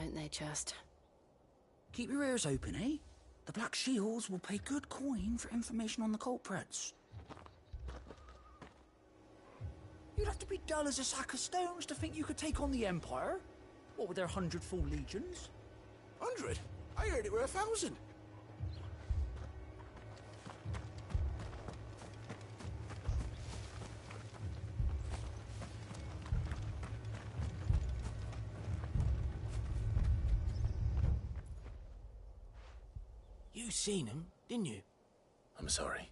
don't they just? Keep your ears open, eh? The Black Shields will pay good coin for information on the culprits. You'd have to be dull as a sack of stones to think you could take on the Empire. What with their 100 full legions? 100? I heard it were 1,000. You seen them, didn't you? I'm sorry.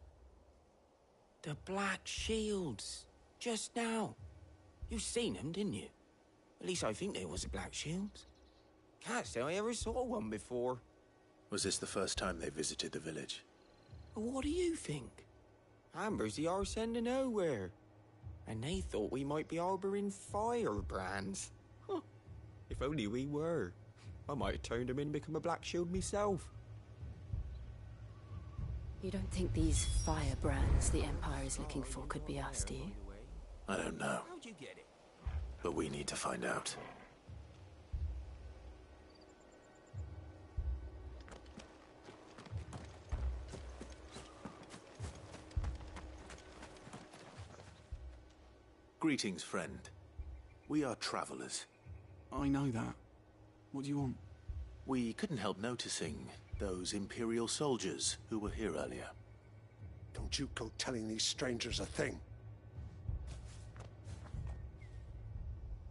The Black Shields. Just now. You seen them, didn't you? At least I think there was a Black Shields. Can't say I ever saw one before. Was this the first time they visited the village? Well, what do you think? Amber's the arse end of nowhere. And they thought we might be harbouring firebrands. Huh. If only we were. I might have turned them in and become a Black Shield myself. You don't think these firebrands the Empire is looking for could be us, do you? I don't know. How'd you get it? But we need to find out. Greetings, friend. We are travelers. I know that. What do you want? We couldn't help noticing those Imperial soldiers who were here earlier. Don't you go telling these strangers a thing.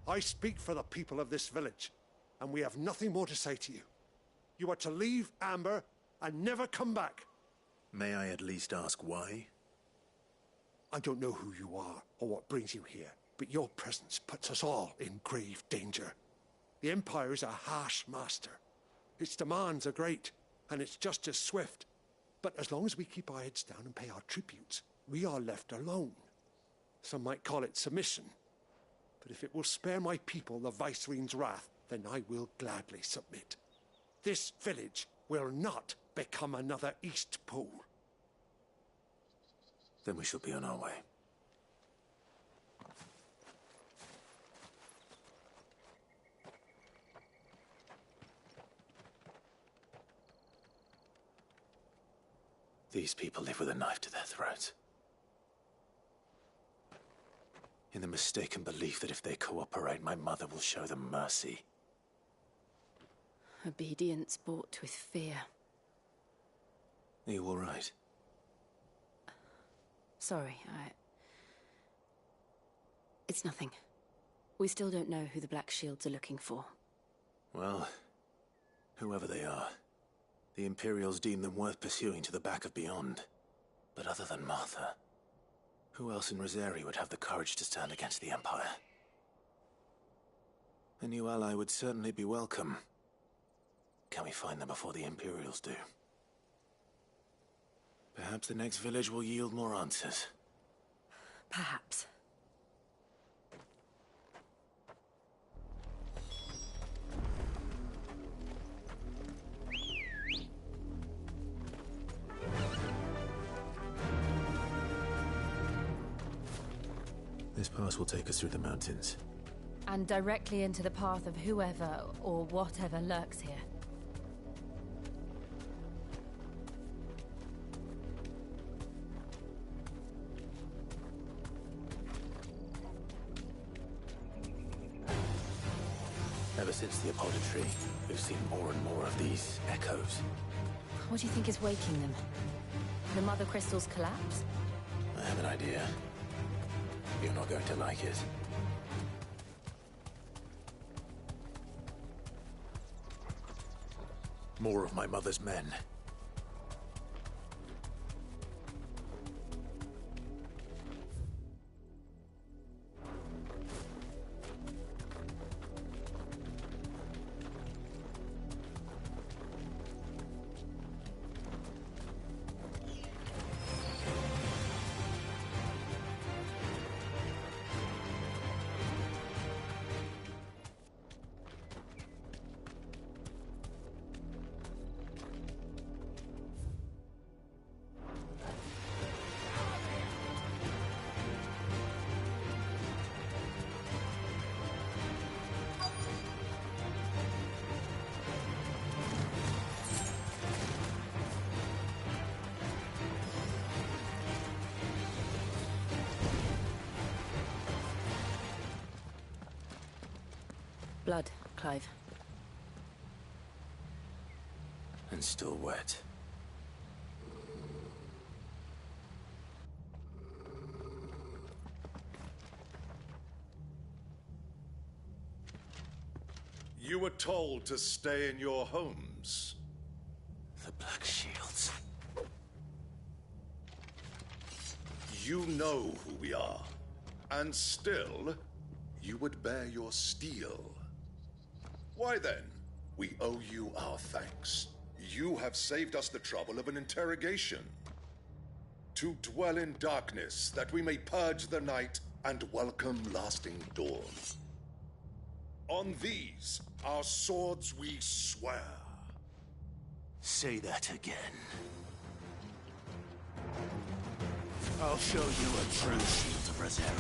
I speak for the people of this village, and we have nothing more to say to you. You are to leave Amber and never come back. May I at least ask why? I don't know who you are or what brings you here, but your presence puts us all in grave danger. The Empire is a harsh master. Its demands are great, and its justice swift. But as long as we keep our heads down and pay our tributes, we are left alone. Some might call it submission. But if it will spare my people the Viceroy's wrath, then I will gladly submit. This village will not become another Eastpool. Then we shall be on our way. These people live with a knife to their throats. In the mistaken belief that if they cooperate, my mother will show them mercy. Obedience bought with fear. Are you all right? Sorry, It's nothing. We still don't know who the Black Shields are looking for. Well, whoever they are, the Imperials deem them worth pursuing to the back of beyond. But other than Martha, who else in Rosari would have the courage to stand against the Empire? A new ally would certainly be welcome. Can we find them before the Imperials do? Perhaps the next village will yield more answers. Perhaps. This pass will take us through the mountains. And directly into the path of whoever or whatever lurks here. Ever since the Apodatory, we've seen more and more of these echoes. What do you think is waking them? The Mother Crystal's collapse? I have an idea. You're not going to like it. More of my mother's men. blood, Clive. And still wet. You were told to stay in your homes. The Black Shields. You know who we are. And still, you would bear your steel. Why then? We owe you our thanks. You have saved us the trouble of an interrogation. To dwell in darkness, that we may purge the night and welcome lasting dawn. On these, our swords we swear. Say that again. I'll show you a true shield of Rosaria.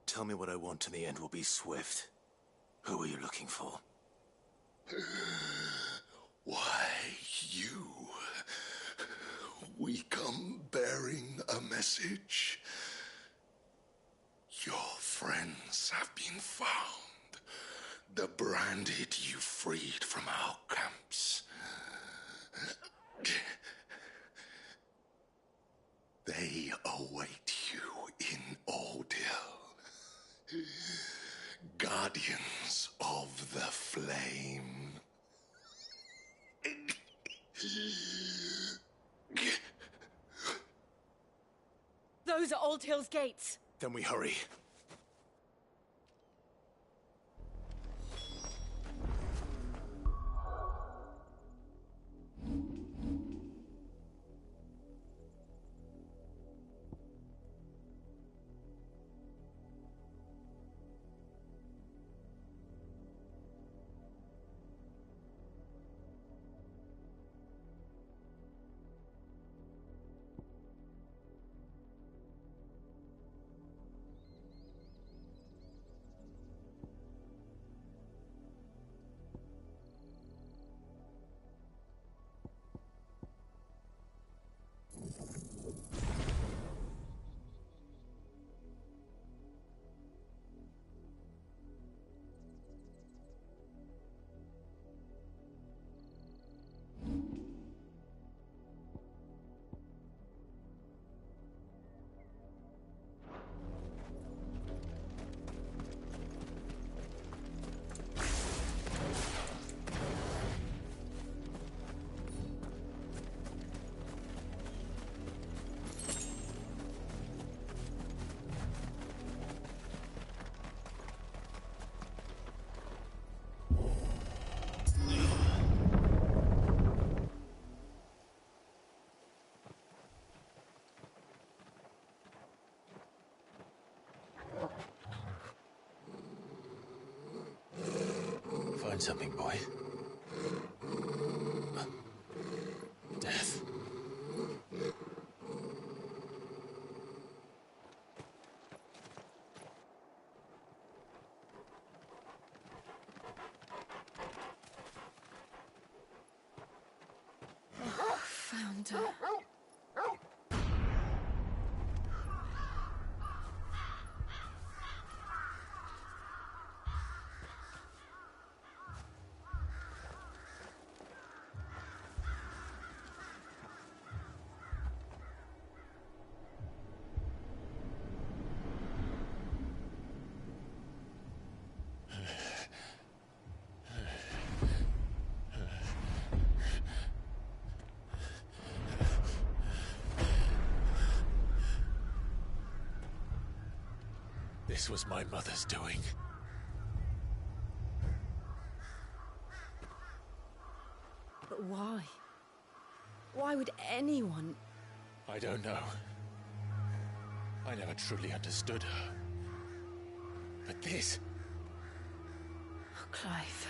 Tell me what I want and the end will be swift. Who are you looking for? Why, you. We come bearing a message. Your friends have been found. The branded you freed from our camps. They await you in Ordeal. Guardians of the Flame. Those are Old Hill's gates. Then we hurry. Find something, boy. Death. Found her. This was my mother's doing. But why? Why would anyone... I don't know. I never truly understood her. But this... Oh, Clive.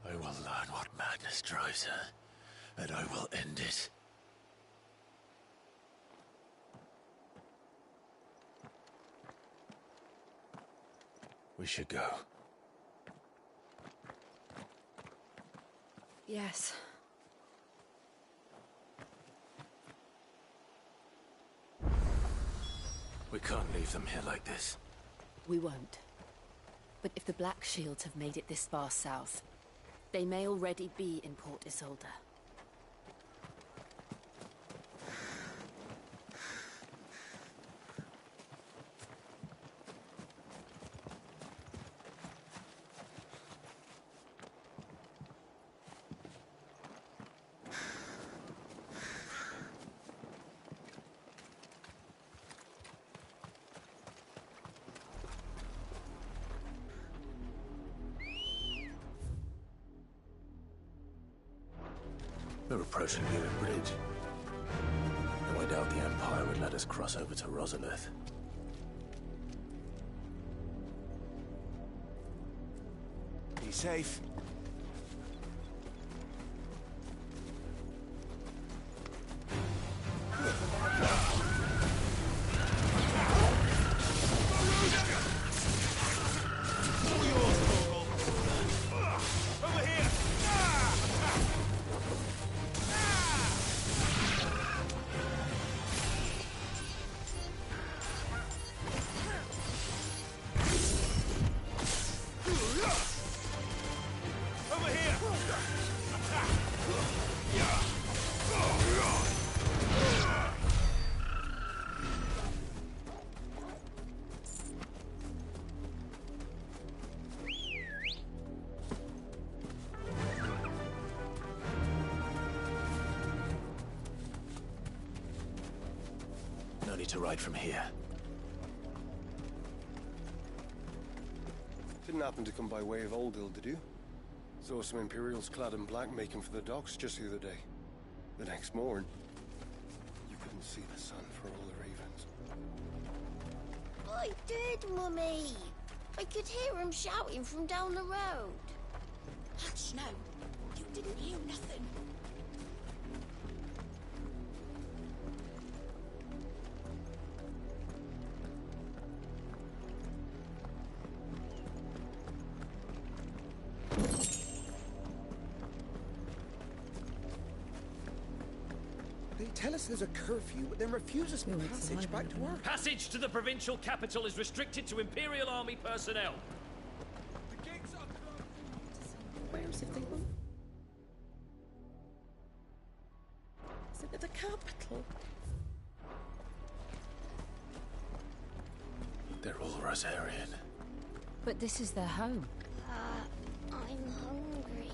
I will learn what madness drives her, and I will end it. We should go. Yes. We can't leave them here like this. We won't. But if the Black Shields have made it this far south, they may already be in Port Isolde. We're approaching Newark Bridge. Though I doubt the Empire would let us cross over to Rosalith. Be safe. No need to ride from here. Didn't happen to come by way of Oldhill, did you? Saw some Imperials clad in black making for the docks just the other day. The next morn, you couldn't see the sun for all the ravens. I did, Mummy. I could hear him shouting from down the road. Hush now. You didn't hear nothing. They tell us there's a curfew, but then refuse us passage back to work. Passage to the provincial capital is restricted to Imperial Army personnel. The gates are closed. Where's the thing? Is it at the capital? They're all Rosarian. But this is their home. I'm hungry.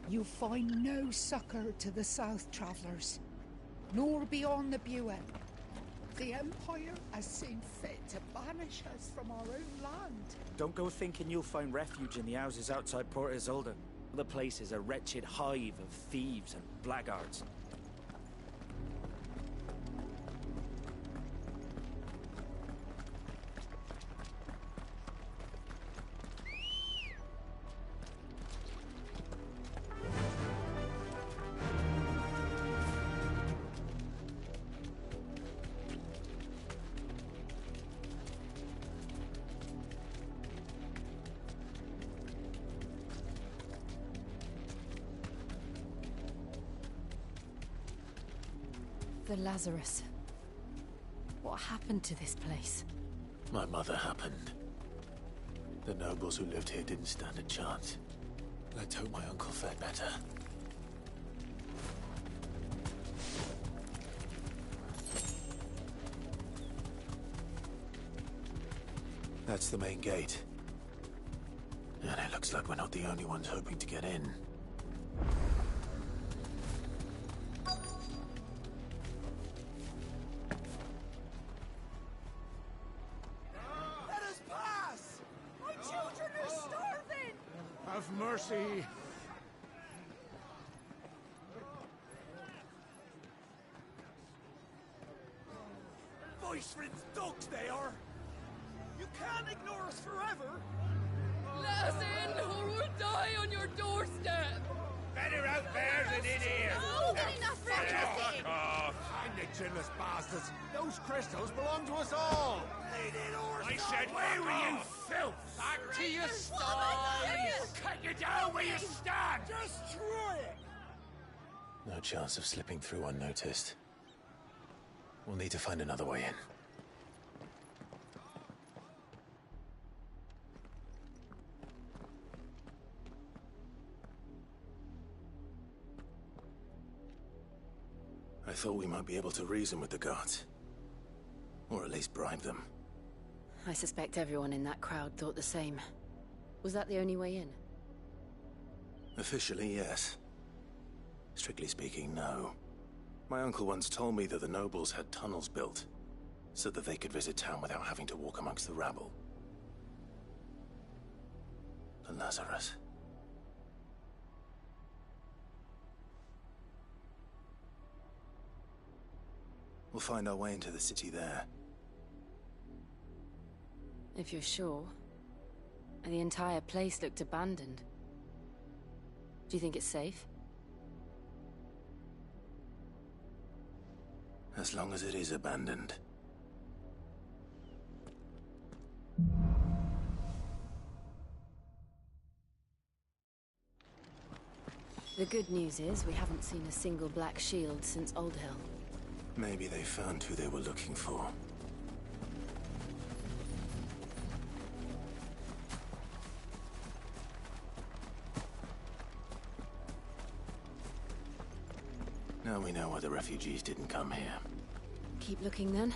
You find no succor to the South Travellers, nor beyond the Buin. The Empire has seen fit to banish us from our own land. Don't go thinking you'll find refuge in the houses outside Port Isolde. The place is a wretched hive of thieves and blackguards. The Lazarus. What happened to this place? My mother happened. The nobles who lived here didn't stand a chance. Let's hope my uncle fared better. That's the main gate. And it looks Looks like we're not the only ones hoping to get in. Let us pass! My children are starving! Have mercy! Voice-ridden dogs they are! You can't ignore us forever! Let us in, or we'll die on your doorstep! Better out there than in here! Oh, good enough for everything! Fuck off! Find the chinless bastards! Those crystals belong to us all! I said, where were you, filth? Back to your sties! Cut you down where you stand! Destroy it! No chance of slipping through unnoticed. We'll need to find another way in. I thought we might be able to reason with the guards. Or at least bribe them. I suspect everyone in that crowd thought the same. Was that the only way in? Officially, yes. Strictly speaking, no. My uncle once told me that the nobles had tunnels built, so that they could visit town without having to walk amongst the rabble. The Lazarus. We'll find our way into the city there. If you're sure. The entire place looked abandoned. Do you think it's safe? As long as it is abandoned. The good news is we haven't seen a single black shield since Old Hill. Maybe they found who they were looking for. Now we know why the refugees didn't come here. Keep looking then.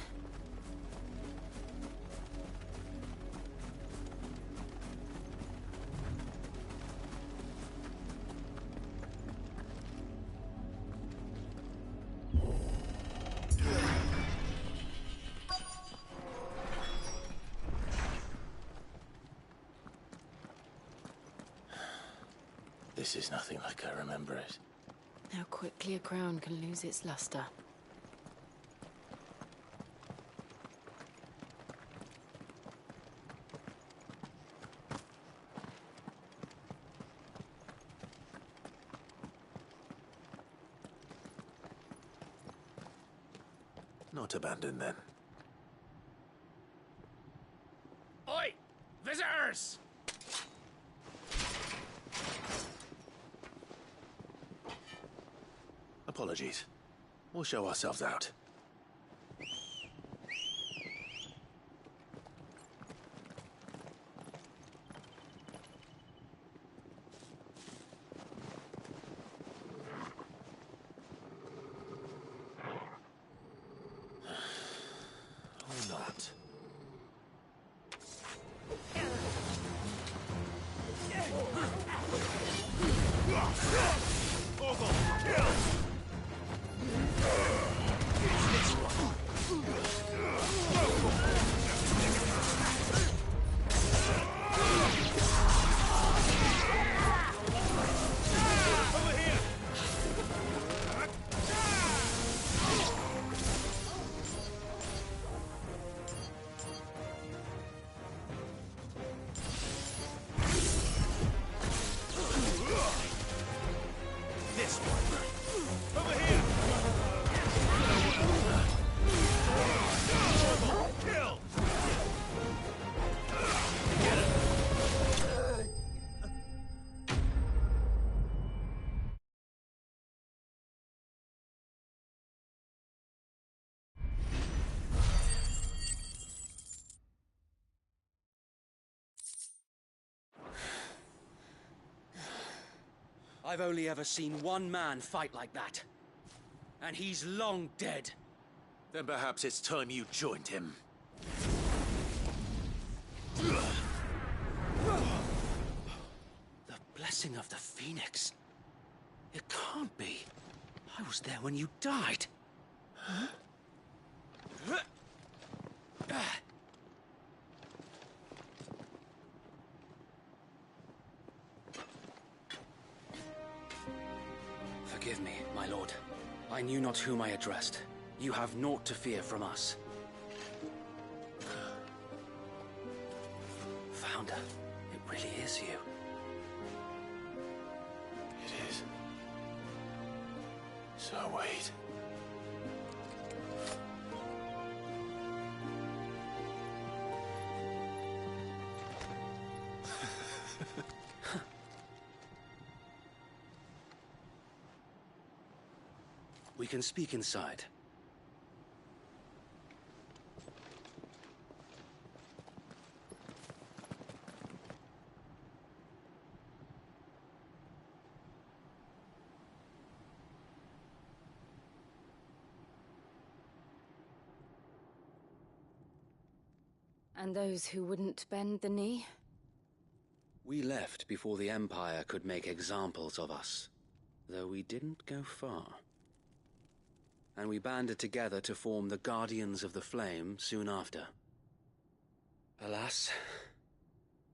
This is nothing like I remember it. How quickly a crown can lose its luster. Not abandoned, then. Oi! Visitors! Apologies. We'll show ourselves out. Or not. I've only ever seen one man fight like that. And he's long dead. Then perhaps it's time you joined him. blessing of the Phoenix. It can't be. I was there when you died. Huh? Forgive me, my lord. I knew not whom I addressed. You have naught to fear from us. Founder, it really is you. It is. So wait. We can speak inside. And those who wouldn't bend the knee? We left before the Empire could make examples of us, though we didn't go far. And we banded together to form the Guardians of the Flame soon after. Alas,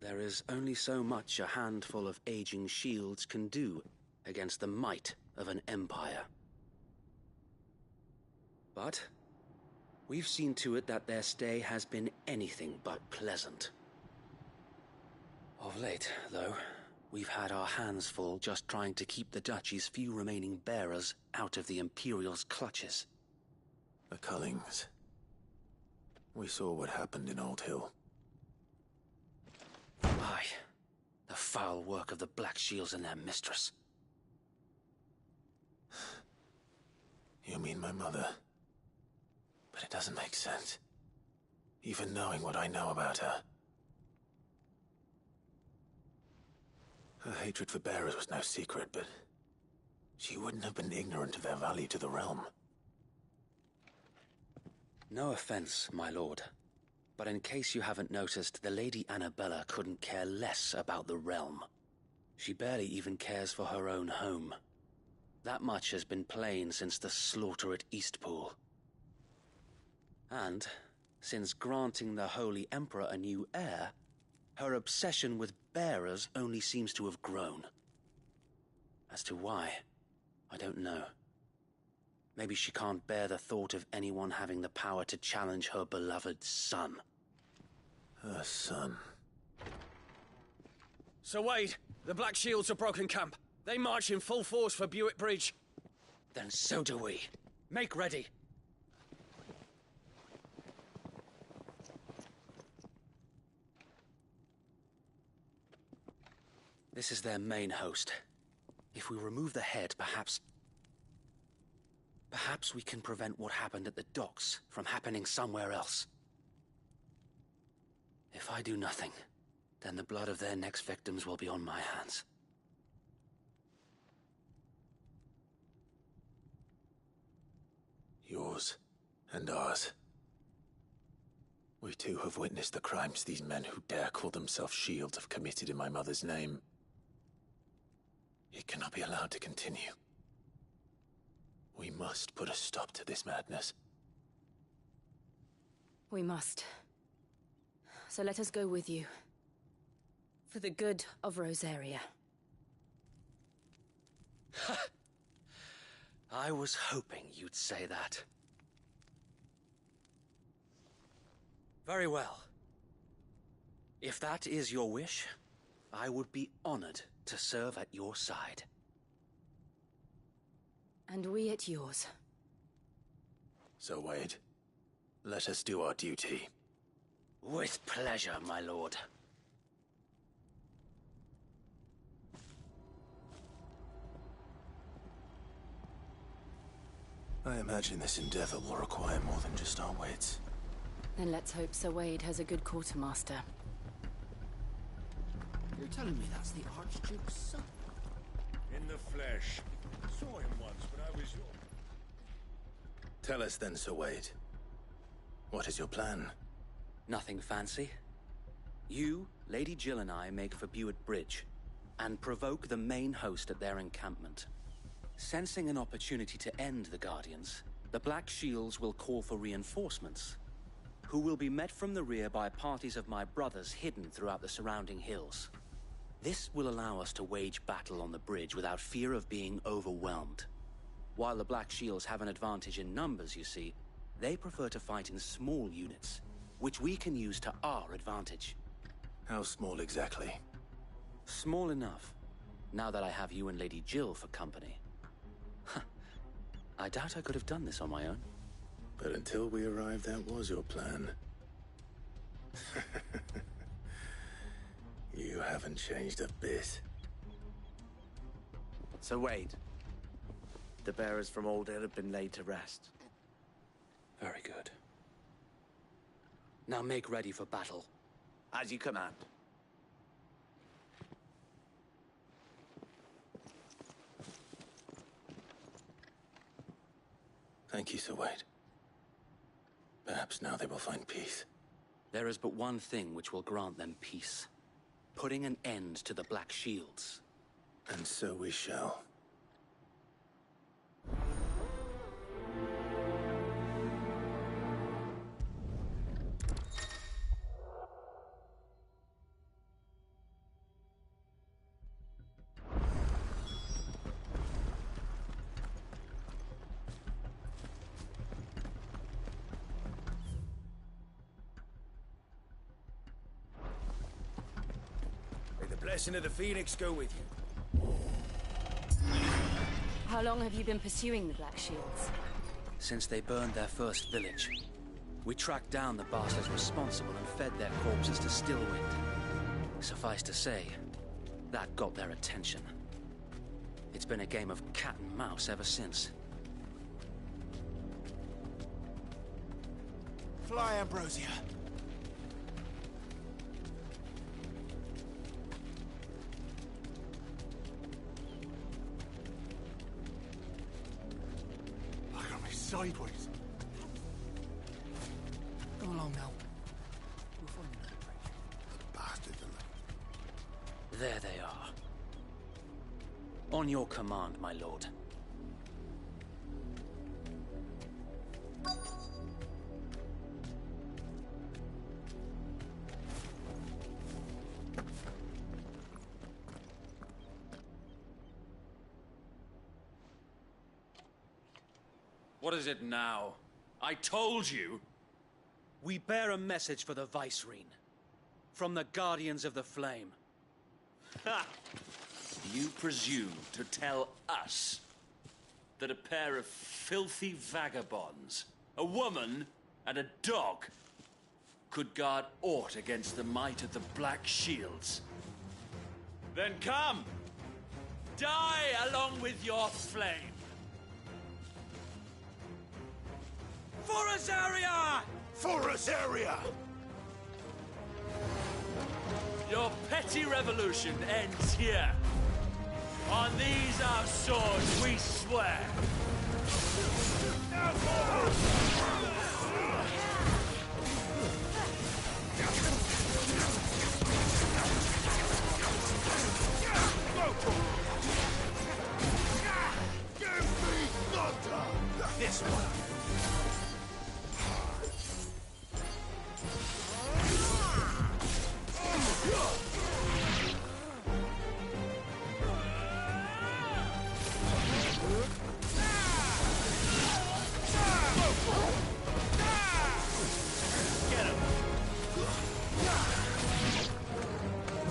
there is only so much a handful of aging shields can do against the might of an empire. But we've seen to it that their stay has been anything but pleasant. Of late, though, we've had our hands full just trying to keep the Duchy's few remaining bearers out of the Imperial's clutches. The Cullings. We saw what happened in Old Hill. Aye, the foul work of the Black Shields and their mistress. You mean my mother? But it doesn't make sense. Even knowing what I know about her. Her hatred for bearers was no secret, but she wouldn't have been ignorant of their value to the realm. No offense, my lord, but in case you haven't noticed, the Lady Annabella couldn't care less about the realm. She barely even cares for her own home. That much has been plain since the slaughter at Eastpool. And, since granting the Holy Emperor a new heir, her obsession with bearers only seems to have grown. As to why, I don't know. Maybe she can't bear the thought of anyone having the power to challenge her beloved son. Her son? Sir Wade, the Black Shields have broken camp. They march in full force for Buick Bridge. Then so do we. Make ready. This is their main host. If we remove the head, perhaps we can prevent what happened at the docks from happening somewhere else. If I do nothing, then the blood of their next victims will be on my hands. Yours and ours. We too have witnessed the crimes these men who dare call themselves shields have committed in my mother's name. It cannot be allowed to continue. We must put a stop to this madness. We must. So let us go with you. For the good of Rosaria. I was hoping you'd say that. Very well. If that is your wish, I would be honored to serve at your side. And we at yours. So, Wade, let us do our duty. With pleasure, my lord. I imagine this endeavor will require more than just our wits. Then let's hope Sir Wade has a good quartermaster. You're telling me that's the Archduke's son? In the flesh. Saw him once when I was your... Tell us then, Sir Wade. What is your plan? Nothing fancy. You, Lady Jill and I make for Buick Bridge, and provoke the main host at their encampment. Sensing an opportunity to end the Guardians, the Black Shields will call for reinforcements, who will be met from the rear by parties of my brothers hidden throughout the surrounding hills. This will allow us to wage battle on the bridge without fear of being overwhelmed. While the Black Shields have an advantage in numbers, you see, they prefer to fight in small units, which we can use to our advantage. How small exactly? Small enough, now that I have you and Lady Jill for company. I doubt I could have done this on my own. But until we arrived, that was your plan. You haven't changed a bit. So Wade, the bearers from Old Hill have been laid to rest. Very good. Now make ready for battle. As you command. Thank you, Sir Wade. Perhaps now they will find peace. There is but one thing which will grant them peace. Putting an end to the Black Shields. And so we shall. Blessing of the Phoenix go with you. How long have you been pursuing the Black Shields? Since they burned their first village. We tracked down the bastards responsible and fed their corpses to Stillwind. Suffice to say, that got their attention. It's been a game of cat and mouse ever since. Fly, Ambrosia. Sideways. Go along now. We'll find another place. The bastards and There they are. On your command, my lord. What is it now? I told you! We bear a message for the Vicereine. From the Guardians of the Flame. Ha! You presume to tell us that a pair of filthy vagabonds, a woman and a dog, could guard aught against the might of the Black Shields? Then come! Die along with your flame! For Azaria! For Azaria! Your petty revolution ends here. On these our swords we swear. Give me thunder! This one.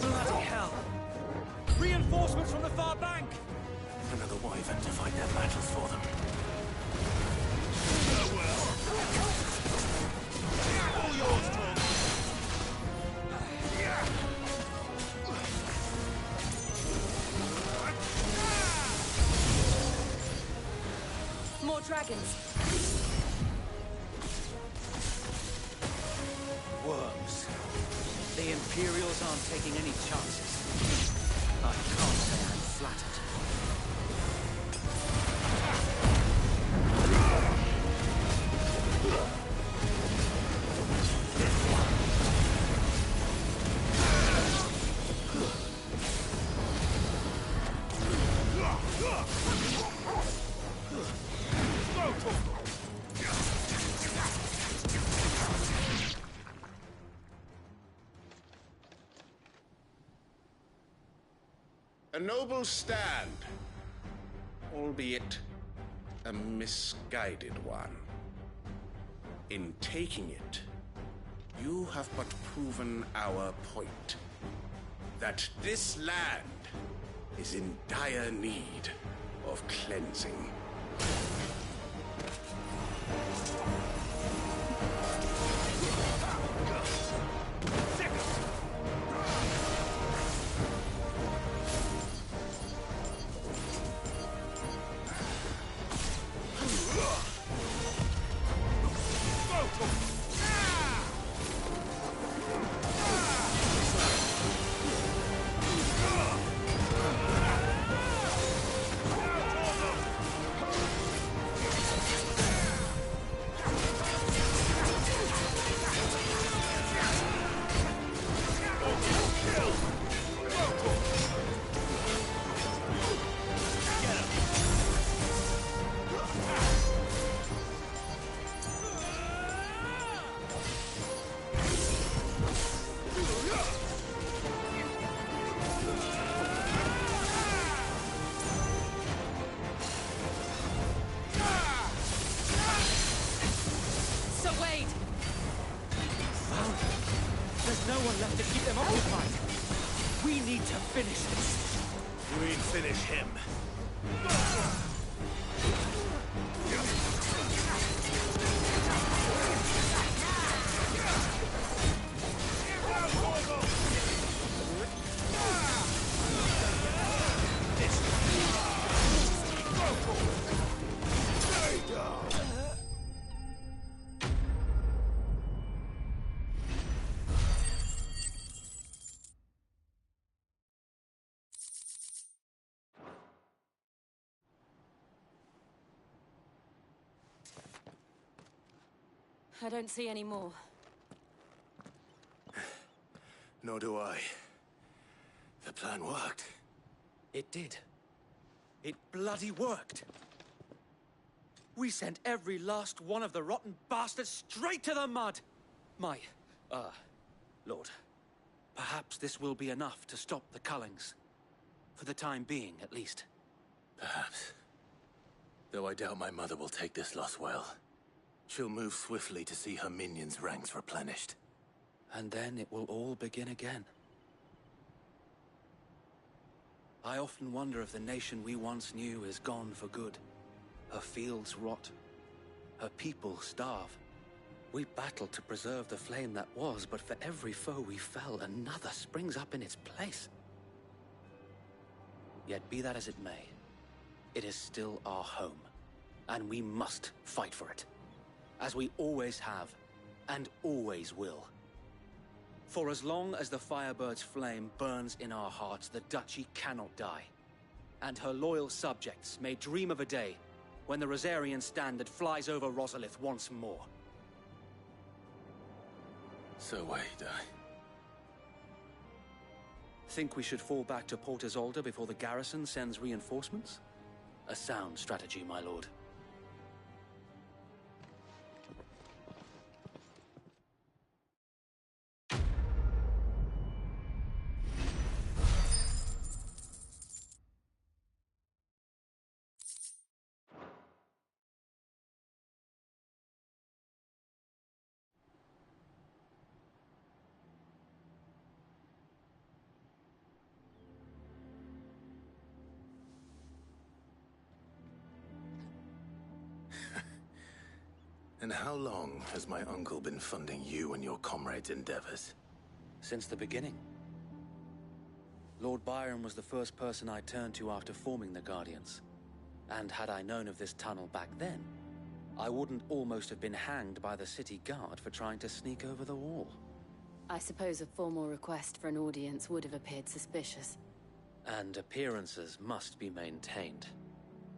Bloody hell! Reinforcements from the far bank! Another wyvern to fight their battles for them. All yours, Tom! More dragons. Worms. The Imperials aren't taking any chances. I can't say I'm flattered. A noble stand, albeit a misguided one. In taking it, you have but proven our point. That this land is in dire need of cleansing. Finish him. I don't see any more. Nor do I. The plan worked. It did. It bloody worked. We sent every last one of the rotten bastards straight to the mud! Lord, perhaps this will be enough to stop the Cullings. For the time being, at least. Perhaps. Though I doubt my mother will take this loss well. She'll move swiftly to see her minions' ranks replenished. And then it will all begin again. I often wonder if the nation we once knew is gone for good. Her fields rot. Her people starve. We battled to preserve the flame that was, but for every foe we fell, another springs up in its place. Yet be that as it may, it is still our home, and we must fight for it. As we always have, and always will. For as long as the Firebird's flame burns in our hearts, the Duchy cannot die. And her loyal subjects may dream of a day when the Rosarian standard flies over Rosalith once more. So wait, Think we should fall back to Port Isolde before the garrison sends reinforcements? A sound strategy, my lord. And how long has my uncle been funding you and your comrades' endeavors? Since the beginning. Lord Byron was the first person I turned to after forming the Guardians. And had I known of this tunnel back then, I wouldn't almost have been hanged by the city guard for trying to sneak over the wall. I suppose a formal request for an audience would have appeared suspicious. And appearances must be maintained.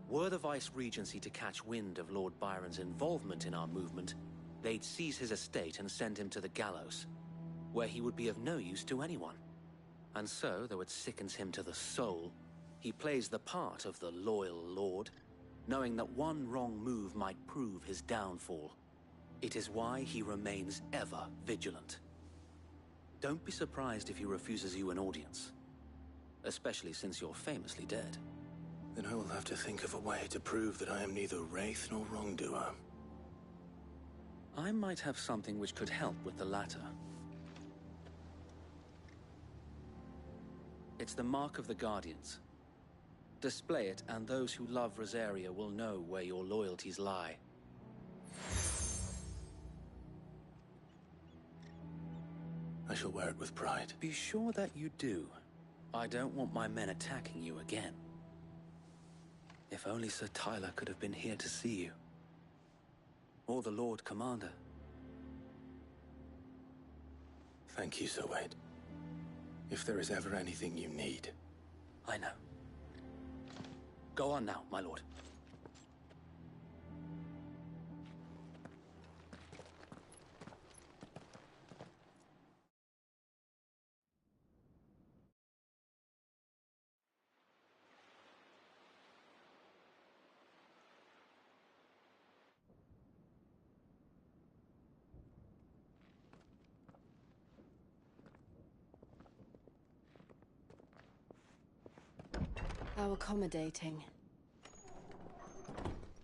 Were the Vice-Regency to catch wind of Lord Byron's involvement in our movement, they'd seize his estate and send him to the gallows, where he would be of no use to anyone. And so, though it sickens him to the soul, he plays the part of the loyal lord, knowing that one wrong move might prove his downfall. It is why he remains ever vigilant. Don't be surprised if he refuses you an audience, especially since you're famously dead. Then I will have to think of a way to prove that I am neither wraith nor wrongdoer. I might have something which could help with the latter. It's the Mark of the Guardians. Display it, and those who love Rosaria will know where your loyalties lie. I shall wear it with pride. Be sure that you do. I don't want my men attacking you again. If only Sir Tyler could have been here to see you. Or the Lord Commander. Thank you, Sir Wade. If there is ever anything you need. I know. Go on now, my lord. How accommodating.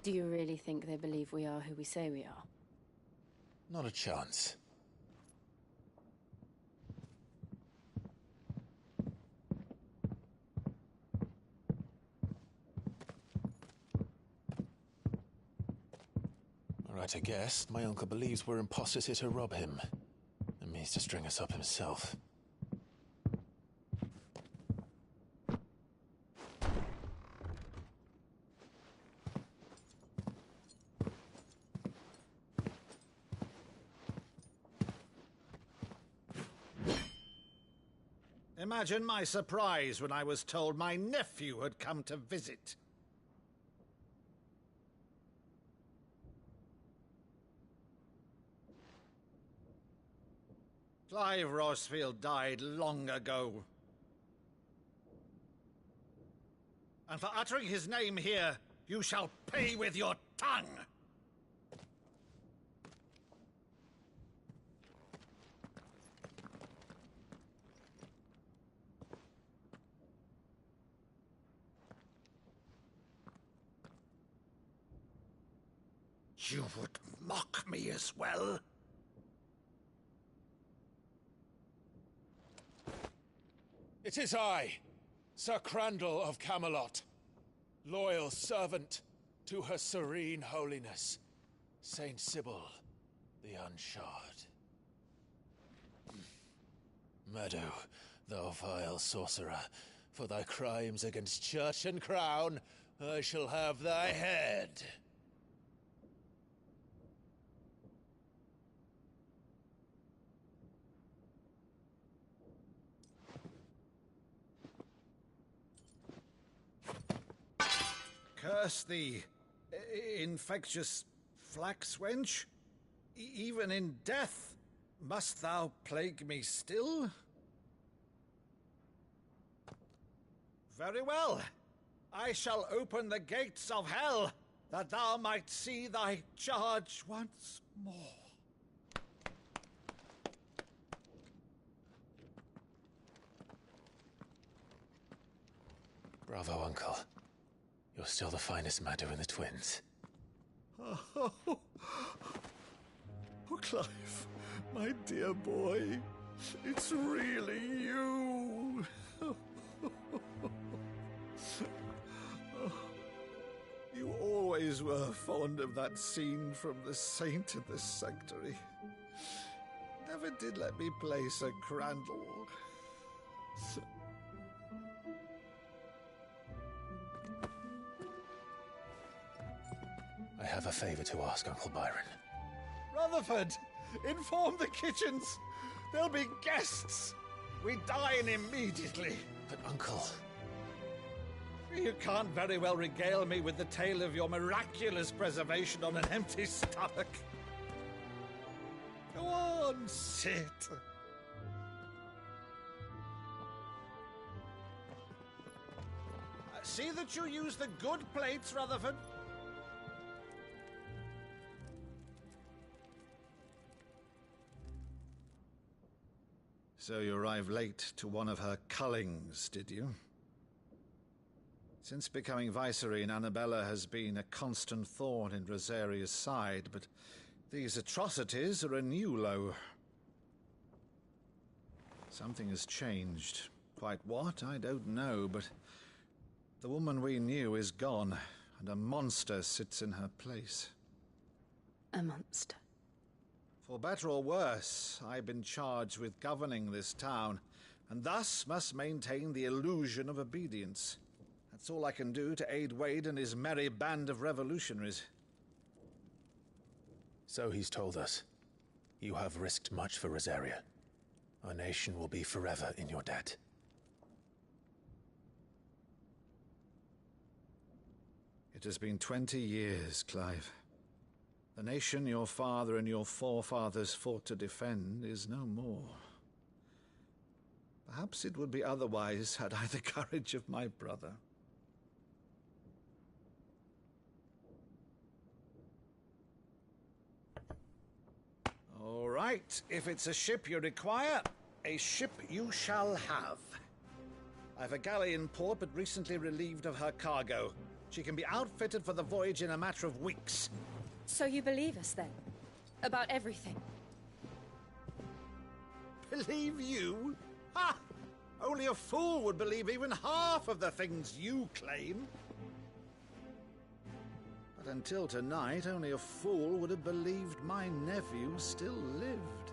Do you really think they believe we are who we say we are? Not a chance. All right, I guess. My uncle believes we're imposters here to rob him. And means to string us up himself. Imagine my surprise when I was told my nephew had come to visit. Clive Rosfield died long ago. And for uttering his name here, you shall pay with your tongue! You would mock me as well? It is I, Sir Crandall of Camelot, loyal servant to Her Serene Holiness, Saint Sybil the Unshod. Meadow, thou vile sorcerer, for thy crimes against church and crown, I shall have thy head. Curse thee, infectious flax wench. Even in death, must thou plague me still? Very well. I shall open the gates of hell, that thou might see thy charge once more. Bravo, Uncle. You're still the finest Maddu in the twins. Oh, Clive, my dear boy, it's really you. You always were fond of that scene from The Saint in the Sanctuary. Never did let me play Sir Crandall. I have a favor to ask, Uncle Byron. Rutherford, inform the kitchens. There'll be guests. We dine immediately. But, Uncle... You can't very well regale me with the tale of your miraculous preservation on an empty stomach. Go on, sit. See that you use the good plates, Rutherford. So you arrived late to one of her cullings, did you? Since becoming Vicereine, Annabella has been a constant thorn in Rosaria's side, but these atrocities are a new low. Something has changed. Quite what, I don't know, but the woman we knew is gone, and a monster sits in her place. A monster? For better or worse, I've been charged with governing this town, and thus must maintain the illusion of obedience. That's all I can do to aid Wade and his merry band of revolutionaries. So he's told us. You have risked much for Rosaria. Our nation will be forever in your debt. It has been 20 years, Clive. The nation your father and your forefathers fought to defend is no more. Perhaps it would be otherwise had I the courage of my brother. All right, if it's a ship you require, a ship you shall have. I've a galley in port, but recently relieved of her cargo. She can be outfitted for the voyage in a matter of weeks. So you believe us, then? About everything? Believe you? Ha! Only a fool would believe even half of the things you claim. But until tonight, only a fool would have believed my nephew still lived.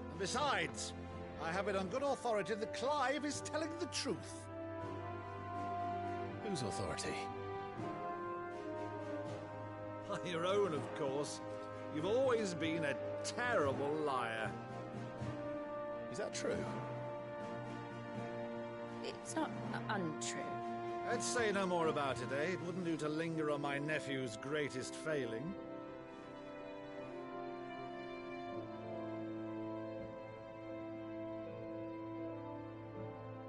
And besides, I have it on good authority that Clive is telling the truth. Whose authority? By your own, of course. You've always been a terrible liar. Is that true? It's not untrue. Let's say no more about it, eh? It wouldn't do to linger on my nephew's greatest failing.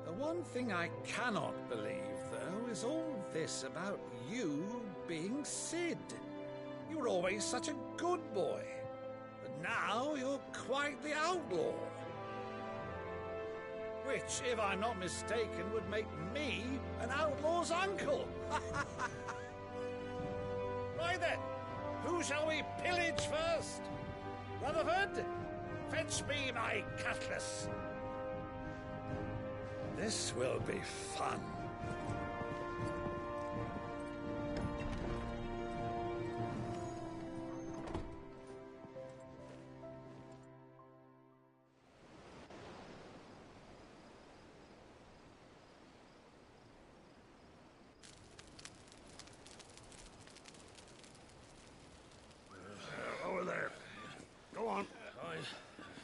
The one thing I cannot believe, though, is all this about you being Sid. You were always such a good boy, but now you're quite the outlaw. Which, if I'm not mistaken, would make me an outlaw's uncle. Right then, who shall we pillage first? Rutherford, fetch me my cutlass. This will be fun. Over there. Go on.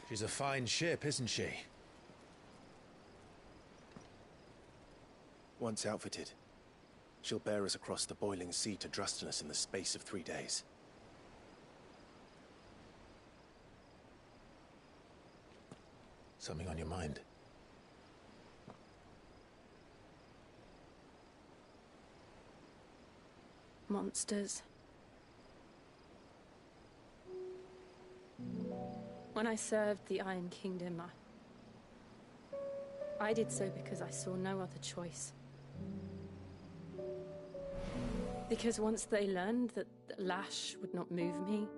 She's a fine ship, isn't she? Once outfitted, she'll bear us across the boiling sea to Drustinus in the space of 3 days. Something on your mind? Monsters. When I served the Iron Kingdom, I did so because I saw no other choice. Because once they learned that the lash would not move me,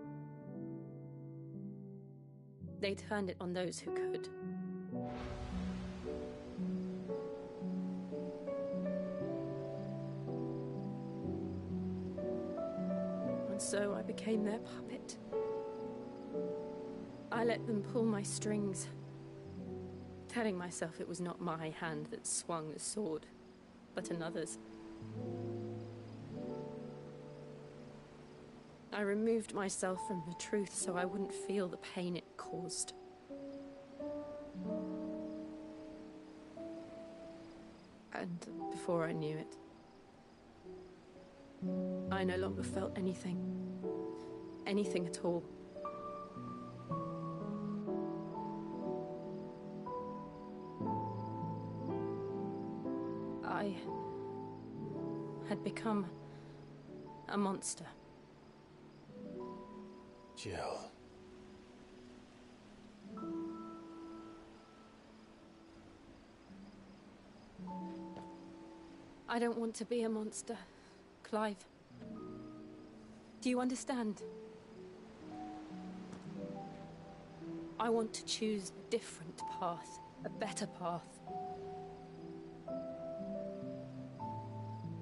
they turned it on those who could. And so I became their puppet. I let them pull my strings, telling myself it was not my hand that swung the sword, but another's. I removed myself from the truth so I wouldn't feel the pain it caused. And before I knew it, I no longer felt anything. Anything at all. I had become a monster. Jill. I don't want to be a monster, Clive. Do you understand? I want to choose a different path, a better path.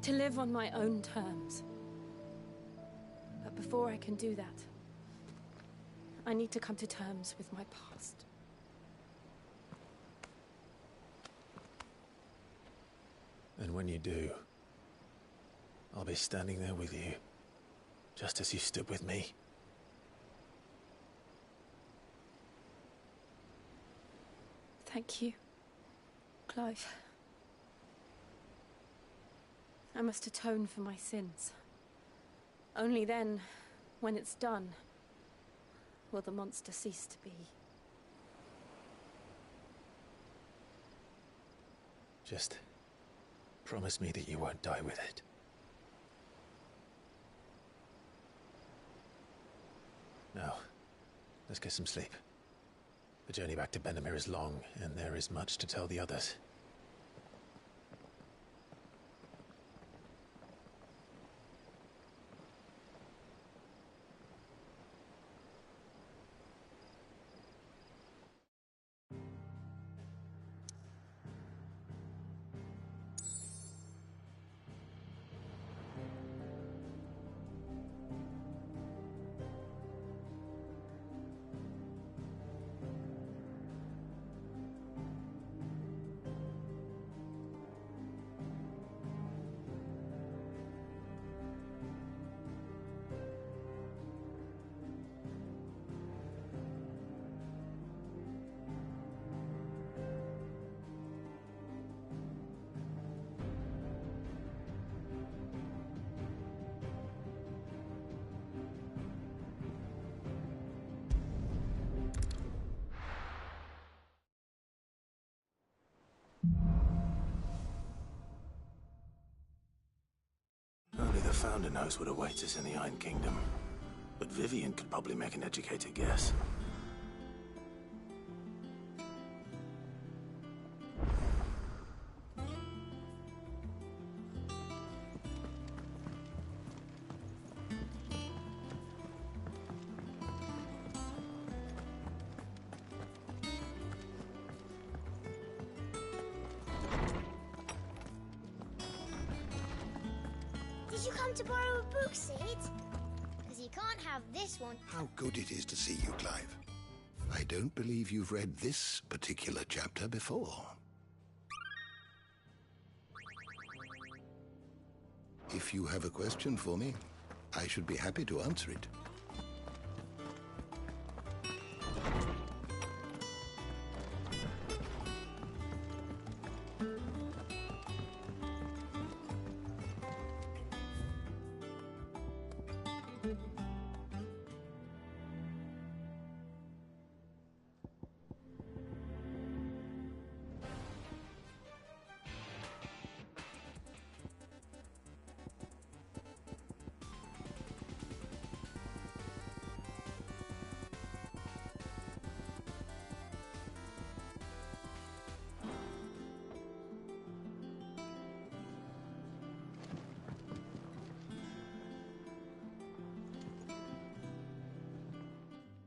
To live on my own terms. But before I can do that, I need to come to terms with my past. And when you do, I'll be standing there with you, just as you stood with me. Thank you, Clive. I must atone for my sins. Only then, when it's done, will the monster cease to be. Just promise me that you won't die with it. Now, let's get some sleep. The journey back to Benamir is long, and there is much to tell the others. Only the Founder knows what awaits us in the Iron Kingdom. But Vivian could probably make an educated guess. Did you come to borrow a book, Sid? Because you can't have this one. How good it is to see you, Clive. I don't believe you've read this particular chapter before. If you have a question for me, I should be happy to answer it.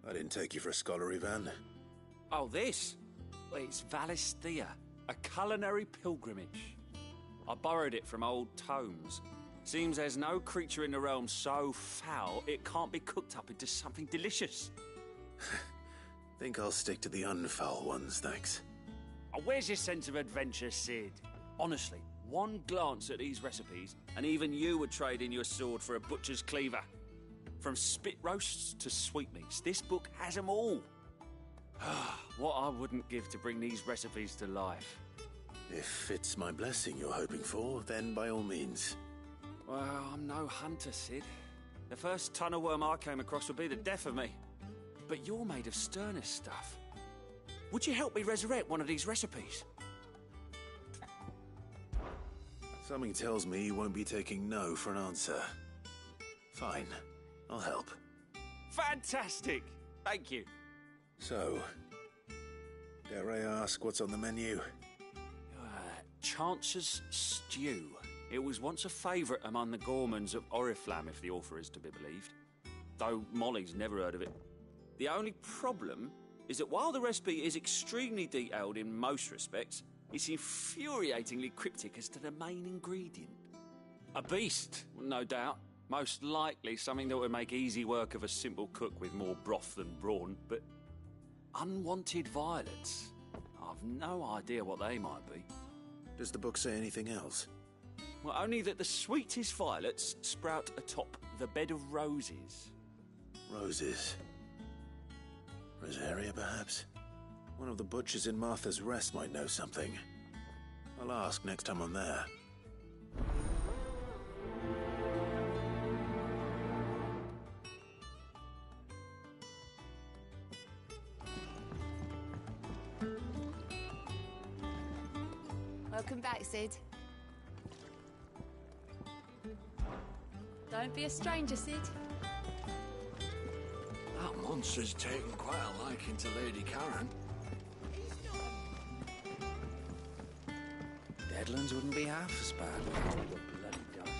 I didn't take you for a scholar, Ivan. Oh, this? Well, it's Valisthea, a culinary pilgrimage. I borrowed it from old tomes. Seems there's no creature in the realm so foul it can't be cooked up into something delicious. Think I'll stick to the unfoul ones, thanks. Oh, where's your sense of adventure, Sid? Honestly, one glance at these recipes, and even you would trade in your sword for a butcher's cleaver. From spit roasts to sweetmeats, this book has them all. What I wouldn't give to bring these recipes to life. If it's my blessing you're hoping for, then by all means. Well, I'm no hunter, Sid. The first ton of worm I came across would be the death of me. But you're made of sterner stuff. Would you help me resurrect one of these recipes? Something tells me you won't be taking no for an answer. Fine, I'll help. Fantastic! Thank you. So, dare I ask what's on the menu? Chance's Stew. It was once a favourite among the gourmands of Oriflamme, if the author is to be believed. Though Molly's never heard of it. The only problem is that while the recipe is extremely detailed in most respects, it's infuriatingly cryptic as to the main ingredient. A beast, no doubt. Most likely something that would make easy work of a simple cook with more broth than brawn, but unwanted violets. I've no idea what they might be. Does the book say anything else? Well, only that the sweetest violets sprout atop the bed of roses. Roses. Rosaria, perhaps? One of the butchers in Martha's Rest might know something. I'll ask next time I'm there. Welcome back, Sid. Don't be a stranger, Sid. That monster's taken quite a liking to Lady Karen. Deadlands wouldn't be half as bad without all the bloody dust.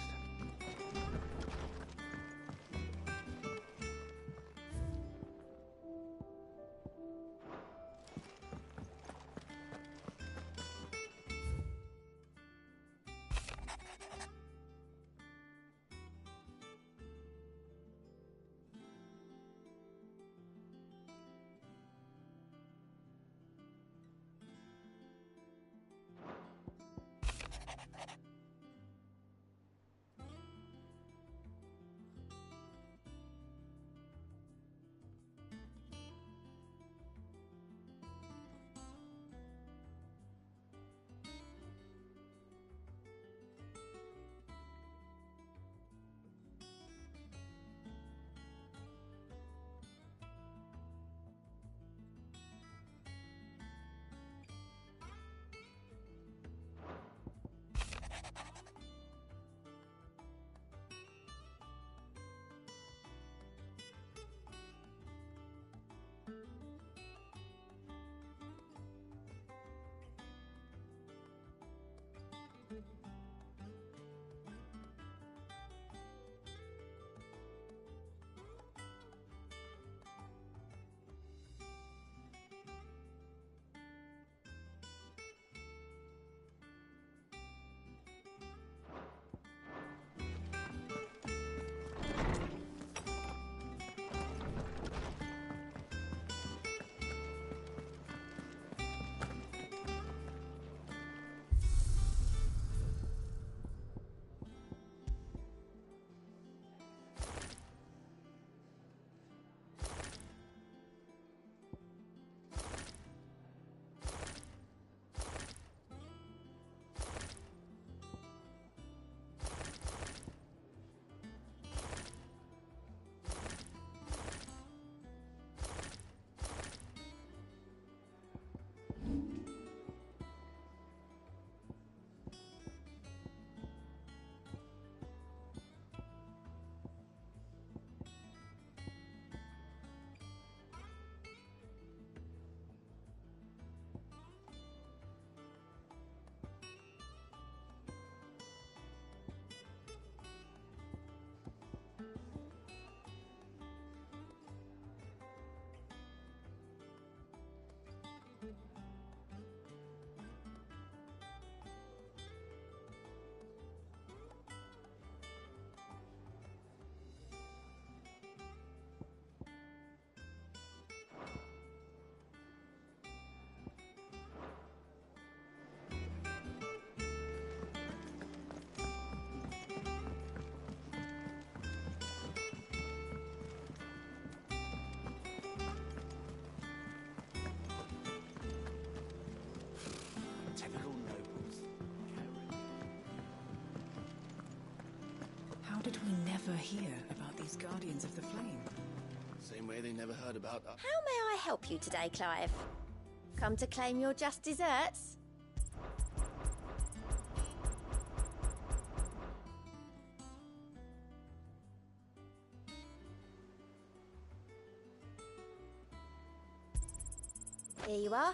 How did we never hear about these Guardians of the Flame? Same way they never heard about us. How may I help you today, Clive? Come to claim your just desserts? Here you are.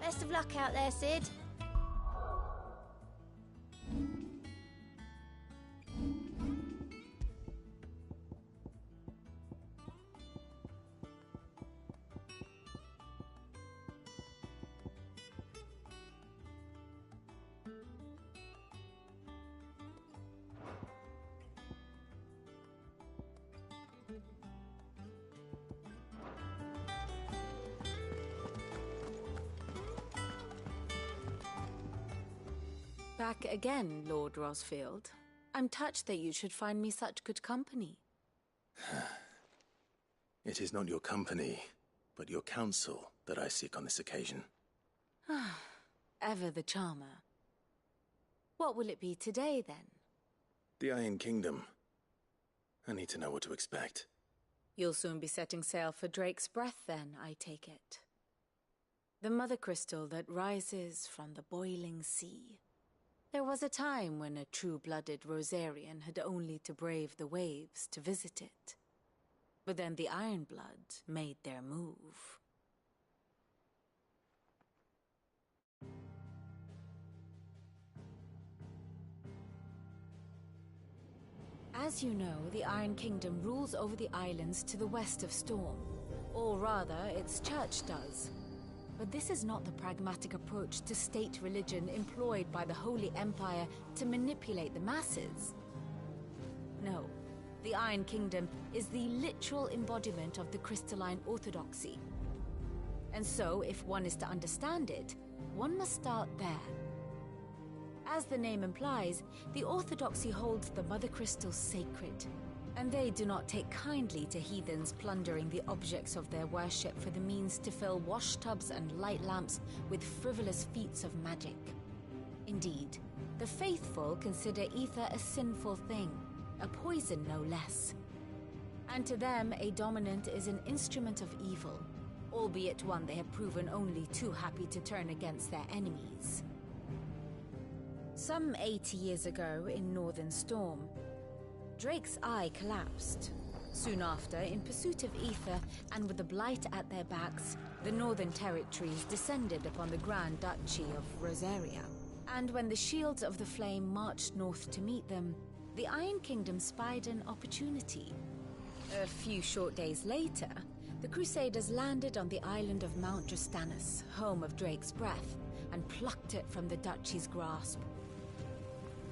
Best of luck out there, Sid. Back again, Lord Rosfield. I'm touched that you should find me such good company. It is not your company, but your counsel that I seek on this occasion. Ever the charmer. What will it be today, then? The Iron Kingdom. I need to know what to expect. You'll soon be setting sail for Drake's Breath, then, I take it. The mother crystal that rises from the boiling sea. There was a time when a true-blooded Rosarian had only to brave the waves to visit it. But then the Ironblood made their move. As you know, the Iron Kingdom rules over the islands to the west of Storm. Or rather, its church does. But this is not the pragmatic approach to state religion employed by the Holy Empire to manipulate the masses. No, the Iron Kingdom is the literal embodiment of the crystalline orthodoxy. And so, if one is to understand it, one must start there. As the name implies, the orthodoxy holds the Mother Crystals sacred, and they do not take kindly to heathens plundering the objects of their worship for the means to fill washtubs and light lamps with frivolous feats of magic. Indeed, the faithful consider ether a sinful thing, a poison no less. And to them, a dominant is an instrument of evil, albeit one they have proven only too happy to turn against their enemies. Some 80 years ago, in Northern Storm, Drake's eye collapsed. Soon after, in pursuit of ether, and with the Blight at their backs, the Northern Territories descended upon the Grand Duchy of Rosaria. And when the Shields of the Flame marched north to meet them, the Iron Kingdom spied an opportunity. A few short days later, the Crusaders landed on the island of Mount Drastanus, home of Drake's Breath, and plucked it from the Duchy's grasp.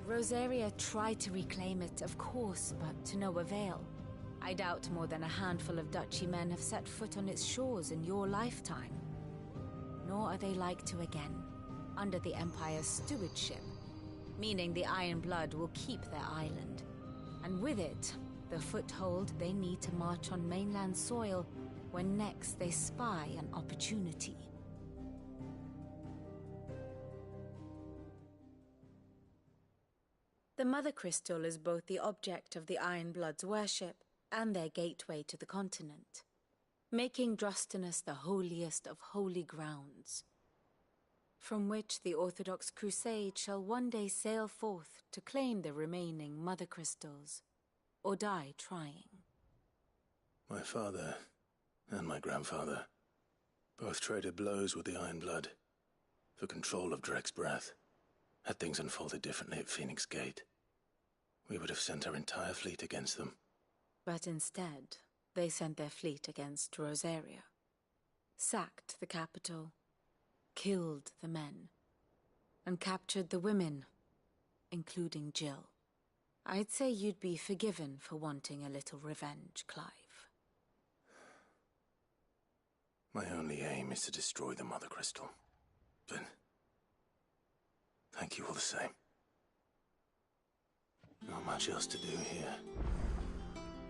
Rosaria tried to reclaim it, of course, but to no avail. I doubt more than a handful of Duchy men have set foot on its shores in your lifetime. Nor are they like to again, under the Empire's stewardship, meaning the Iron Blood will keep their island, and with it, the foothold they need to march on mainland soil when next they spy an opportunity. The Mother Crystal is both the object of the Ironblood's worship and their gateway to the continent, making Drastanus the holiest of holy grounds, from which the Orthodox Crusade shall one day sail forth to claim the remaining Mother Crystals, or die trying. My father and my grandfather both traded blows with the Ironblood for control of Drake's Breath. Had things unfolded differently at Phoenix Gate, we would have sent our entire fleet against them. But instead, they sent their fleet against Rosaria, sacked the capital, killed the men, and captured the women, including Jill. I'd say you'd be forgiven for wanting a little revenge, Clive. My only aim is to destroy the Mother Crystal, but thank you all the same. Not much else to do here.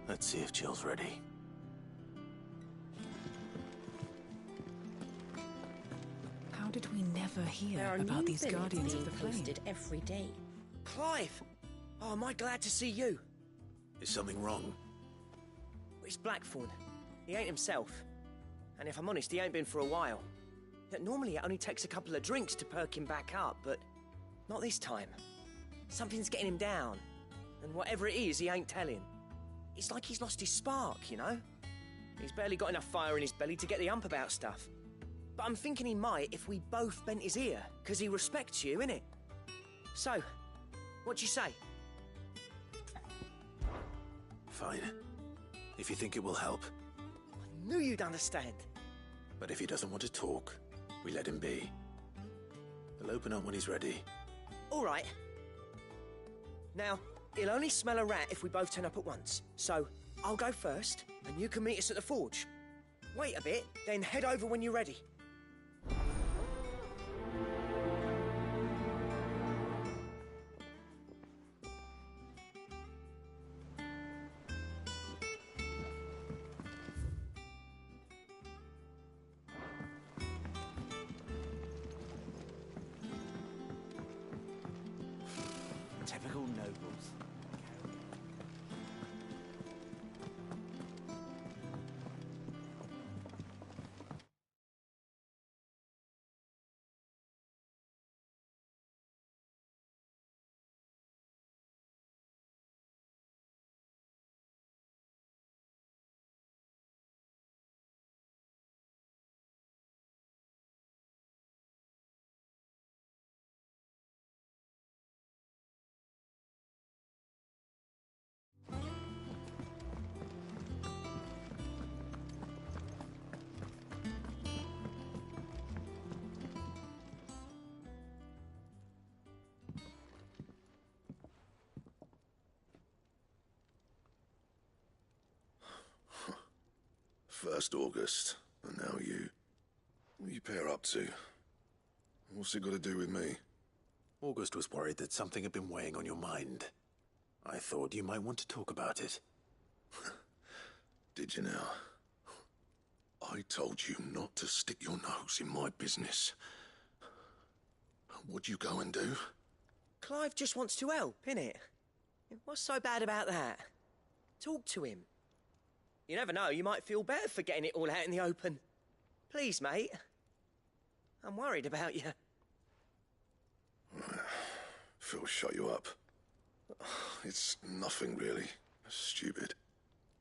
Let's see if Jill's ready. How did we never hear There are about new these billets Guardians of being the Flame? posted every day. Clive! Oh, am I glad to see you? Is something wrong? It's Blackthorn. He ain't himself. And if I'm honest, he ain't been for a while. Normally it only takes a couple of drinks to perk him back up, but not this time. Something's getting him down. And whatever it is, he ain't telling. It's like he's lost his spark, you know? He's barely got enough fire in his belly to get the ump about stuff. But I'm thinking he might if we both bent his ear, because he respects you, innit? So, what do you say? Fine. If you think it will help. I knew you'd understand. But if he doesn't want to talk, we let him be. He'll open up when he's ready. All right. Now, he'll only smell a rat if we both turn up at once. So, I'll go first, and you can meet us at the forge. Wait a bit, then head over when you're ready. Typical nobles. First August, and now you. What are you pair up to? What's it got to do with me? August was worried that something had been weighing on your mind. I thought you might want to talk about it. Did you now? I told you not to stick your nose in my business. What'd you go and do? Clive just wants to help, innit? What's so bad about that? Talk to him. You never know, you might feel better for getting it all out in the open. Please, mate. I'm worried about you. Phil shut you up. It's nothing, really. Stupid.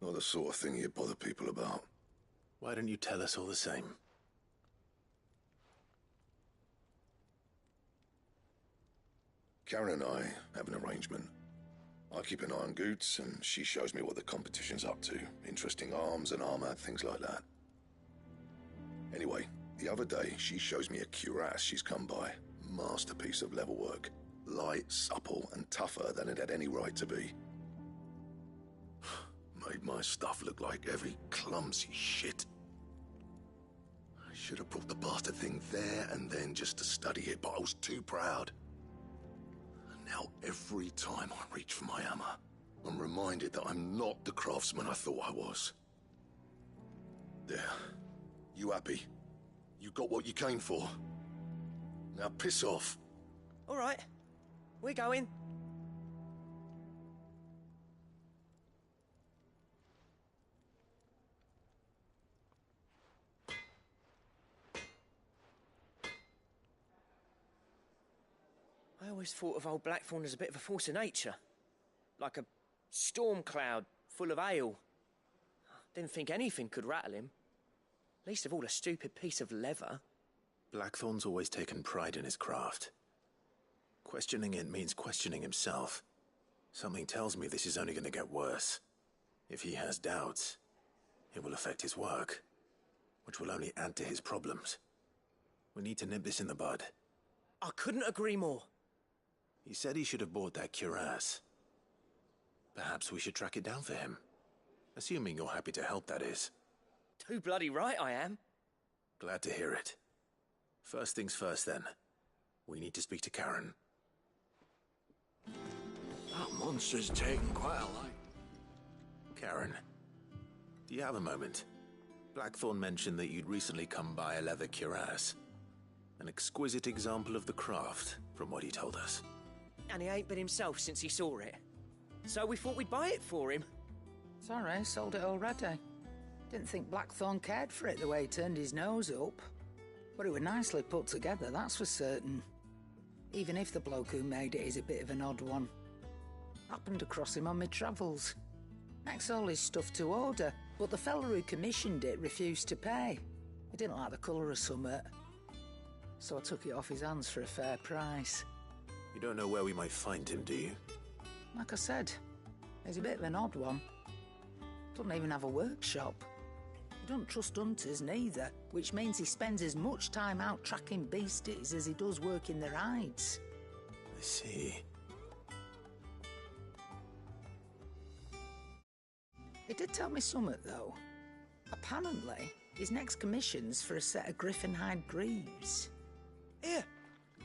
Not the sort of thing you bother people about. Why don't you tell us all the same? Karen and I have an arrangement. I keep an eye on Goots, and she shows me what the competition's up to. Interesting arms and armor, things like that. Anyway, the other day, she shows me a cuirass she's come by. Masterpiece of level work. Light, supple, and tougher than it had any right to be. Made my stuff look like heavy, clumsy shit. I should have brought the bastard thing there and then just to study it, but I was too proud. And now every time I reach for my hammer, I'm reminded that I'm not the craftsman I thought I was. There. You happy? You got what you came for. Now piss off. All right. We're going. I always thought of old Blackthorn as a bit of a force of nature. Like a storm cloud full of hail. Didn't think anything could rattle him. Least of all a stupid piece of leather. Blackthorn's always taken pride in his craft. Questioning it means questioning himself. Something tells me this is only going to get worse. If he has doubts, it will affect his work, which will only add to his problems. We need to nip this in the bud. I couldn't agree more. He said he should have bought that cuirass. Perhaps we should track it down for him. Assuming you're happy to help, that is. Too bloody right I am. Glad to hear it. First things first, then. We need to speak to Karen. That monster's taken quite a light. Karen, do you have a moment? Blackthorn mentioned that you'd recently come by a leather cuirass. An exquisite example of the craft, from what he told us. And he ain't been himself since he saw it. So we thought we'd buy it for him. Sorry, sold it already. Didn't think Blackthorn cared for it the way he turned his nose up. But it was nicely put together, that's for certain. Even if the bloke who made it is a bit of an odd one. Happened across him on my travels. Makes all his stuff to order, but the fella who commissioned it refused to pay. He didn't like the colour of summit. So I took it off his hands for a fair price. You don't know where we might find him, do you? Like I said, he's a bit of an odd one. Doesn't even have a workshop. He doesn't trust hunters neither, which means he spends as much time out tracking beasties as he does working their hides. I see. He did tell me something, though. Apparently, his next commission's for a set of griffin hide greaves. Here,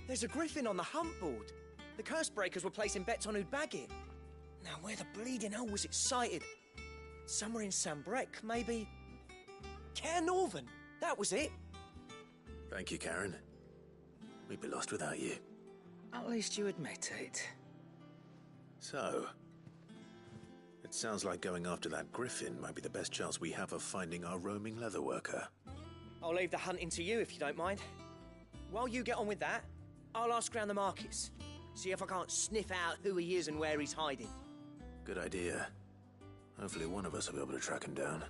there's a griffin on the hunt board. The curse breakers were placing bets on who'd bag it. Now, where the bleeding hell was it sighted? Somewhere in Sambrec, maybe. Care Northern, that was it. Thank you, Karen. We'd be lost without you. At least you admit it. So, it sounds like going after that griffin might be the best chance we have of finding our roaming leatherworker. I'll leave the hunting to you if you don't mind. While you get on with that, I'll ask around the markets. See if I can't sniff out who he is and where he's hiding. Good idea. Hopefully one of us will be able to track him down.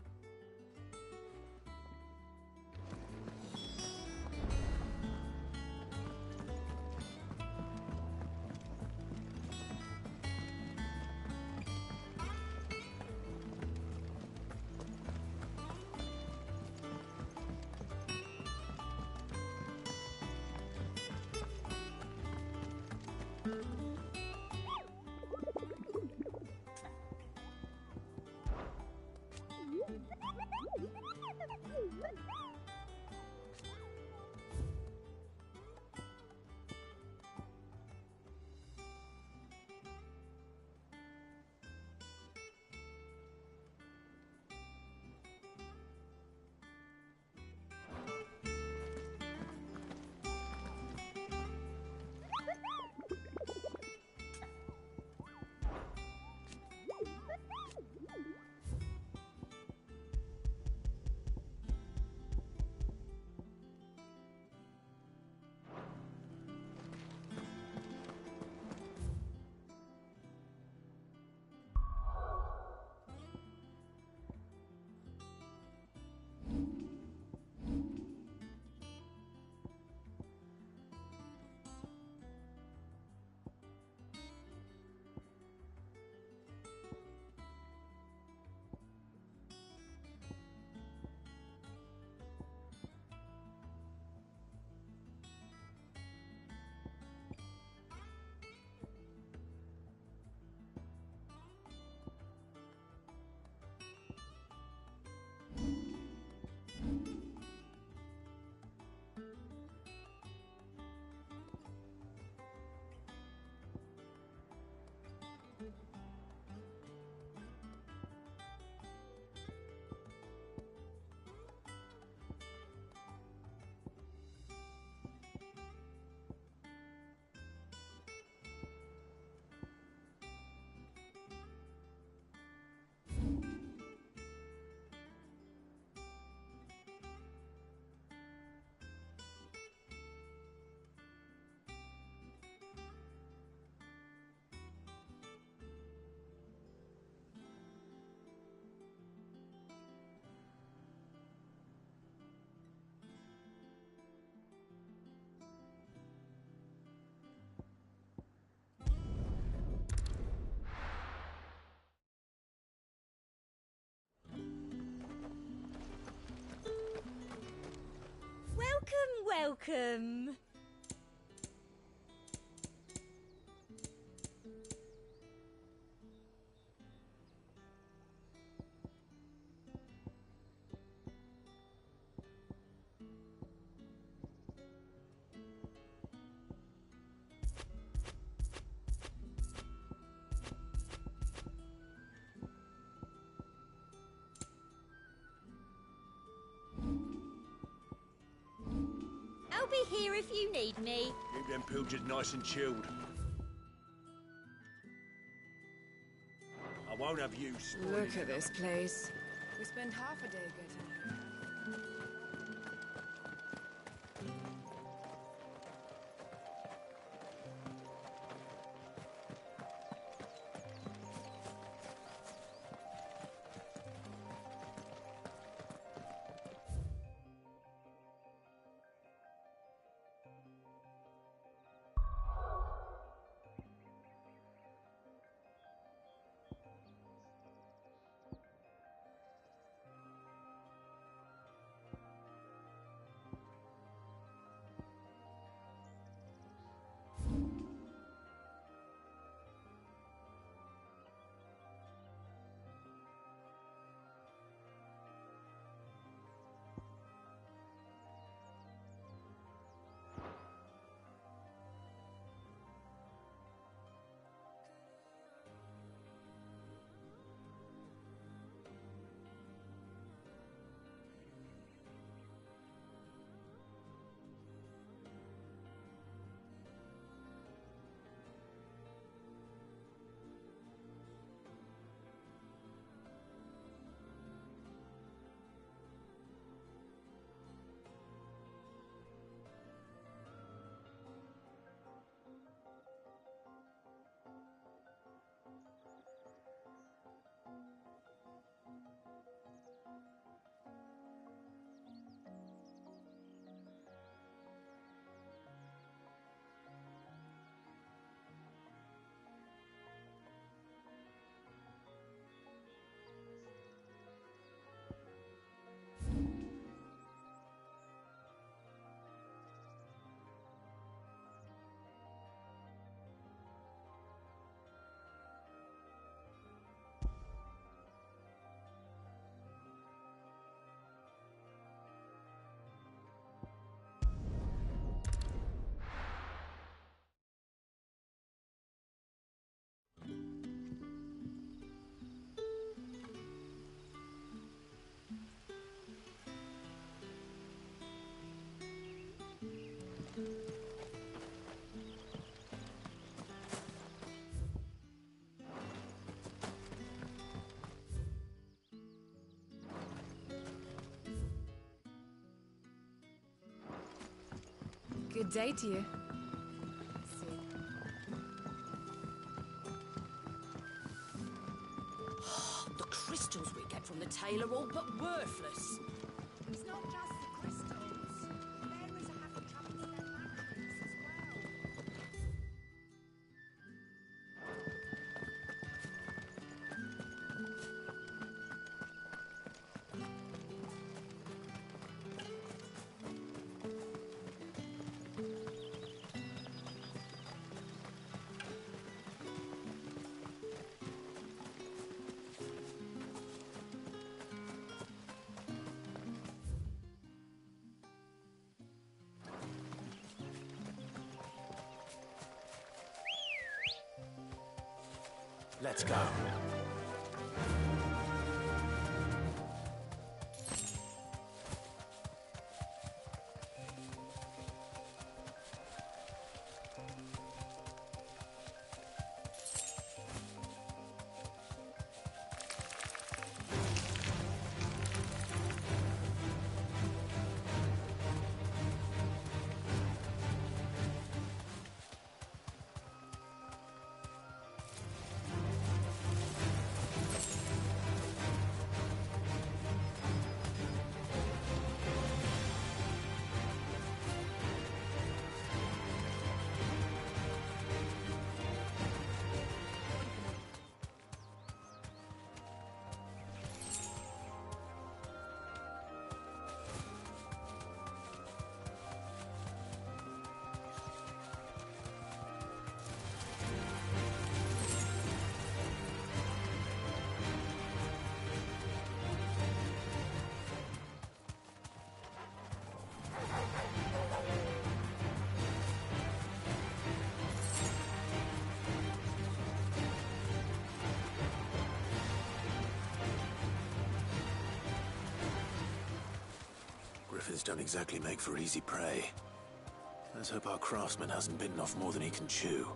Welcome. I'll be here if you need me. Keep them pilgers nice and chilled. I won't have you spoiling Look at this place. We spend half a day getting here. Good day to you. The crystals we get from the tail are all but worthless. It's not just the crystals. Fairies are having trouble with their batteries as well. Let's go. Griffins don't exactly make for easy prey. Let's hope our craftsman hasn't bitten off more than he can chew.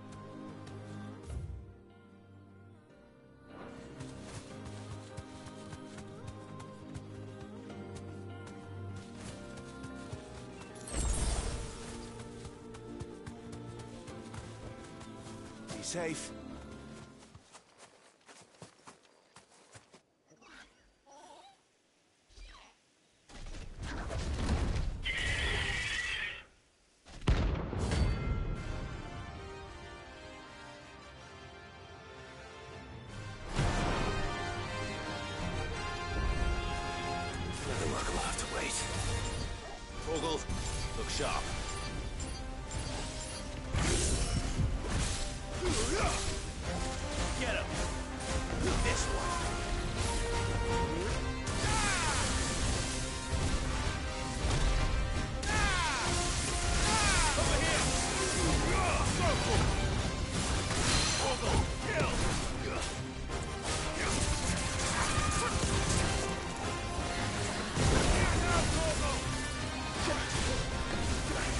Be safe. Look sharp. Get him! This one! Over here! Circle! Kill! Now,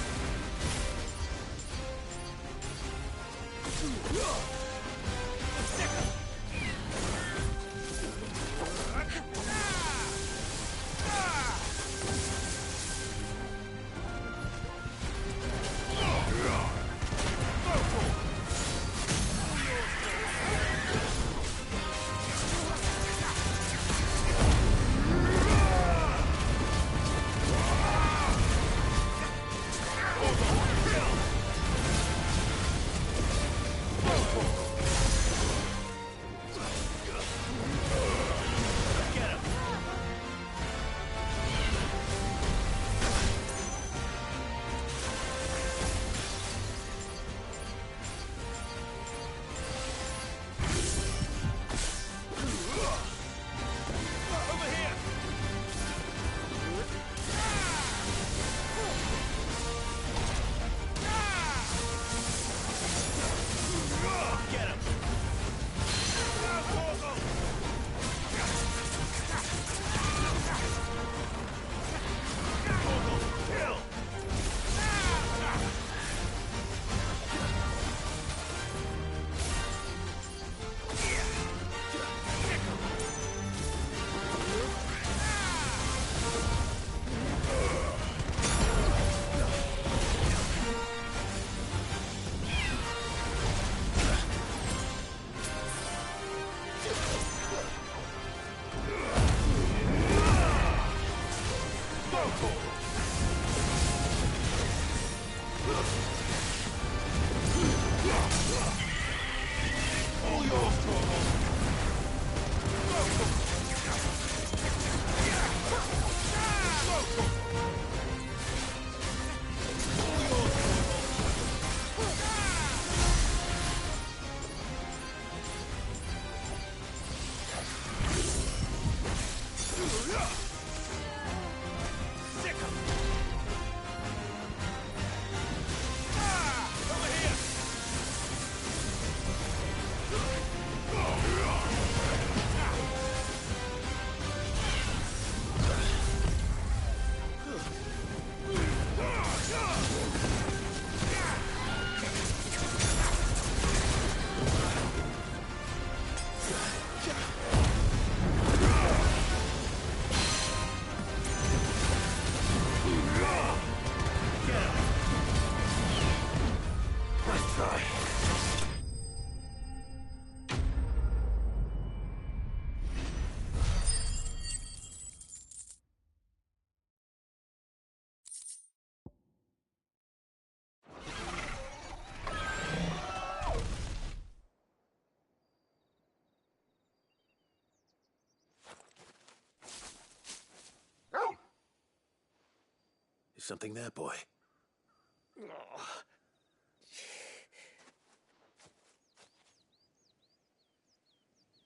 Something there, boy?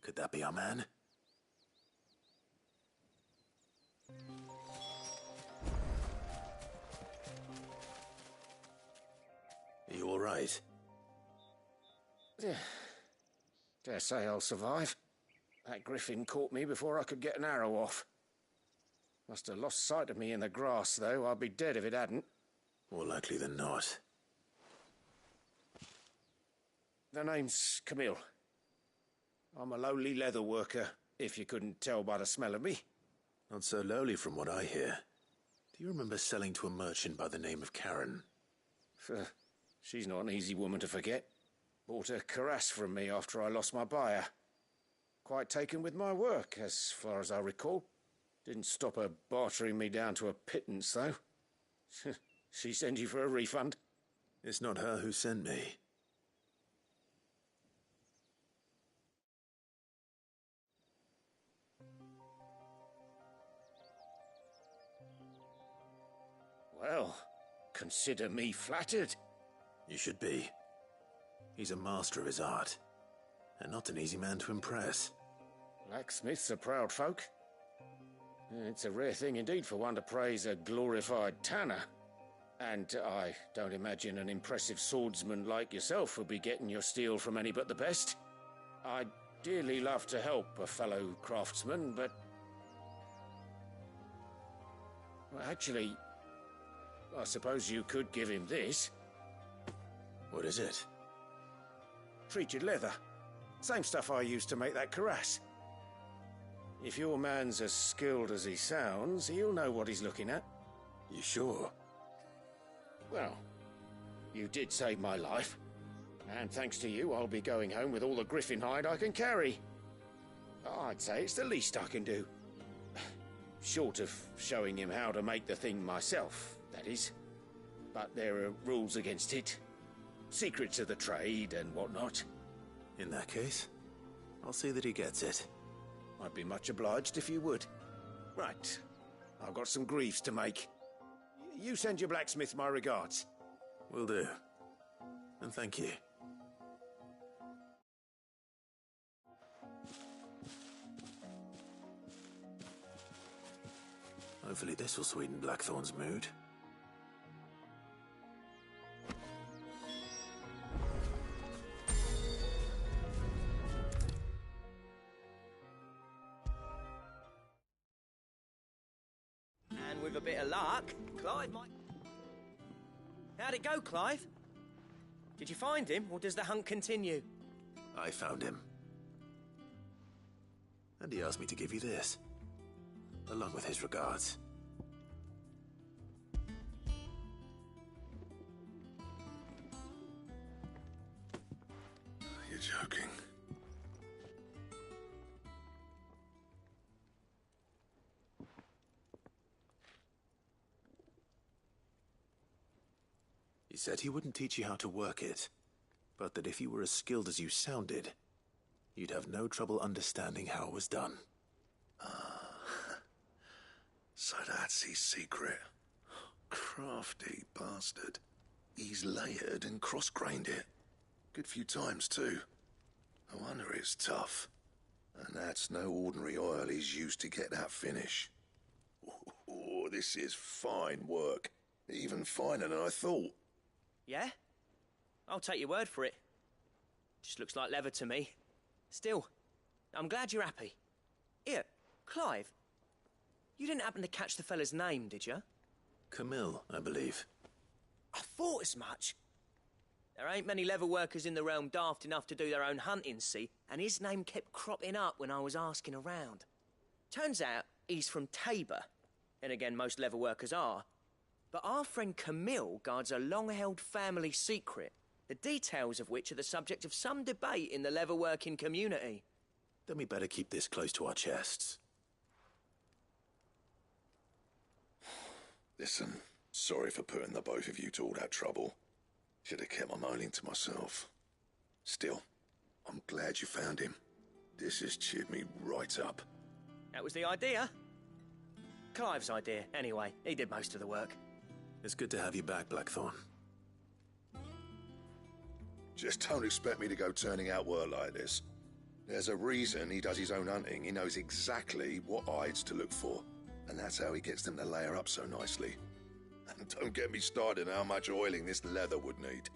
Could that be our man? Are you all right? Dare say I'll survive. That griffin caught me before I could get an arrow off. Must have lost sight of me in the grass, though. I'd be dead if it hadn't. More likely than not. The name's Camille. I'm a lowly leather worker, if you couldn't tell by the smell of me. Not so lowly from what I hear. Do you remember selling to a merchant by the name of Karen? She's not an easy woman to forget. Bought a cuirass from me after I lost my buyer. Quite taken with my work, as far as I recall. Didn't stop her bartering me down to a pittance, though. She sent you for a refund? It's not her who sent me. Well, consider me flattered. You should be. He's a master of his art, and not an easy man to impress. Blacksmiths are proud folk. It's a rare thing indeed for one to praise a glorified tanner. And I don't imagine an impressive swordsman like yourself would be getting your steel from any but the best. I'd dearly love to help a fellow craftsman, but... Well, actually, I suppose you could give him this. What is it? Treated leather. Same stuff I used to make that cuirass. If your man's as skilled as he sounds, he'll know what he's looking at. You sure? Well, you did save my life. And thanks to you, I'll be going home with all the griffin hide I can carry. I'd say it's the least I can do. Short of showing him how to make the thing myself, that is. But there are rules against it. Secrets of the trade and whatnot. In that case, I'll see that he gets it. I'd be much obliged if you would. Right. I've got some greaves to make. You send your blacksmith my regards. Will do. And thank you. Hopefully this will sweeten Blackthorn's mood. And with a bit of luck, Clive might... How'd it go, Clive? Did you find him, or does the hunt continue? I found him. And he asked me to give you this, along with his regards. You're joking. He said he wouldn't teach you how to work it, but that if you were as skilled as you sounded, you'd have no trouble understanding how it was done. So that's his secret. Crafty bastard. He's layered and cross-grained it. Good few times, too. No wonder it's tough. And that's no ordinary oil he's used to get that finish. Oh, this is fine work. Even finer than I thought. Yeah? I'll take your word for it. Just looks like leather to me. Still, I'm glad you're happy. Here, Clive. You didn't happen to catch the fella's name, did you? Camille, I believe. I thought as much. There ain't many leather workers in the realm daft enough to do their own hunting, see? And his name kept cropping up when I was asking around. Turns out he's from Tabor. And again, most leather workers are. But our friend Camille guards a long-held family secret, the details of which are the subject of some debate in the leather-working community. Then we better keep this close to our chests. Listen, sorry for putting the both of you to all that trouble. Should have kept my moaning to myself. Still, I'm glad you found him. This has cheered me right up. That was the idea. Clive's idea, anyway. He did most of the work. It's good to have you back, Blackthorn. Just don't expect me to go turning out work like this. There's a reason he does his own hunting. He knows exactly what hides to look for. And that's how he gets them to layer up so nicely. And don't get me started on how much oiling this leather would need.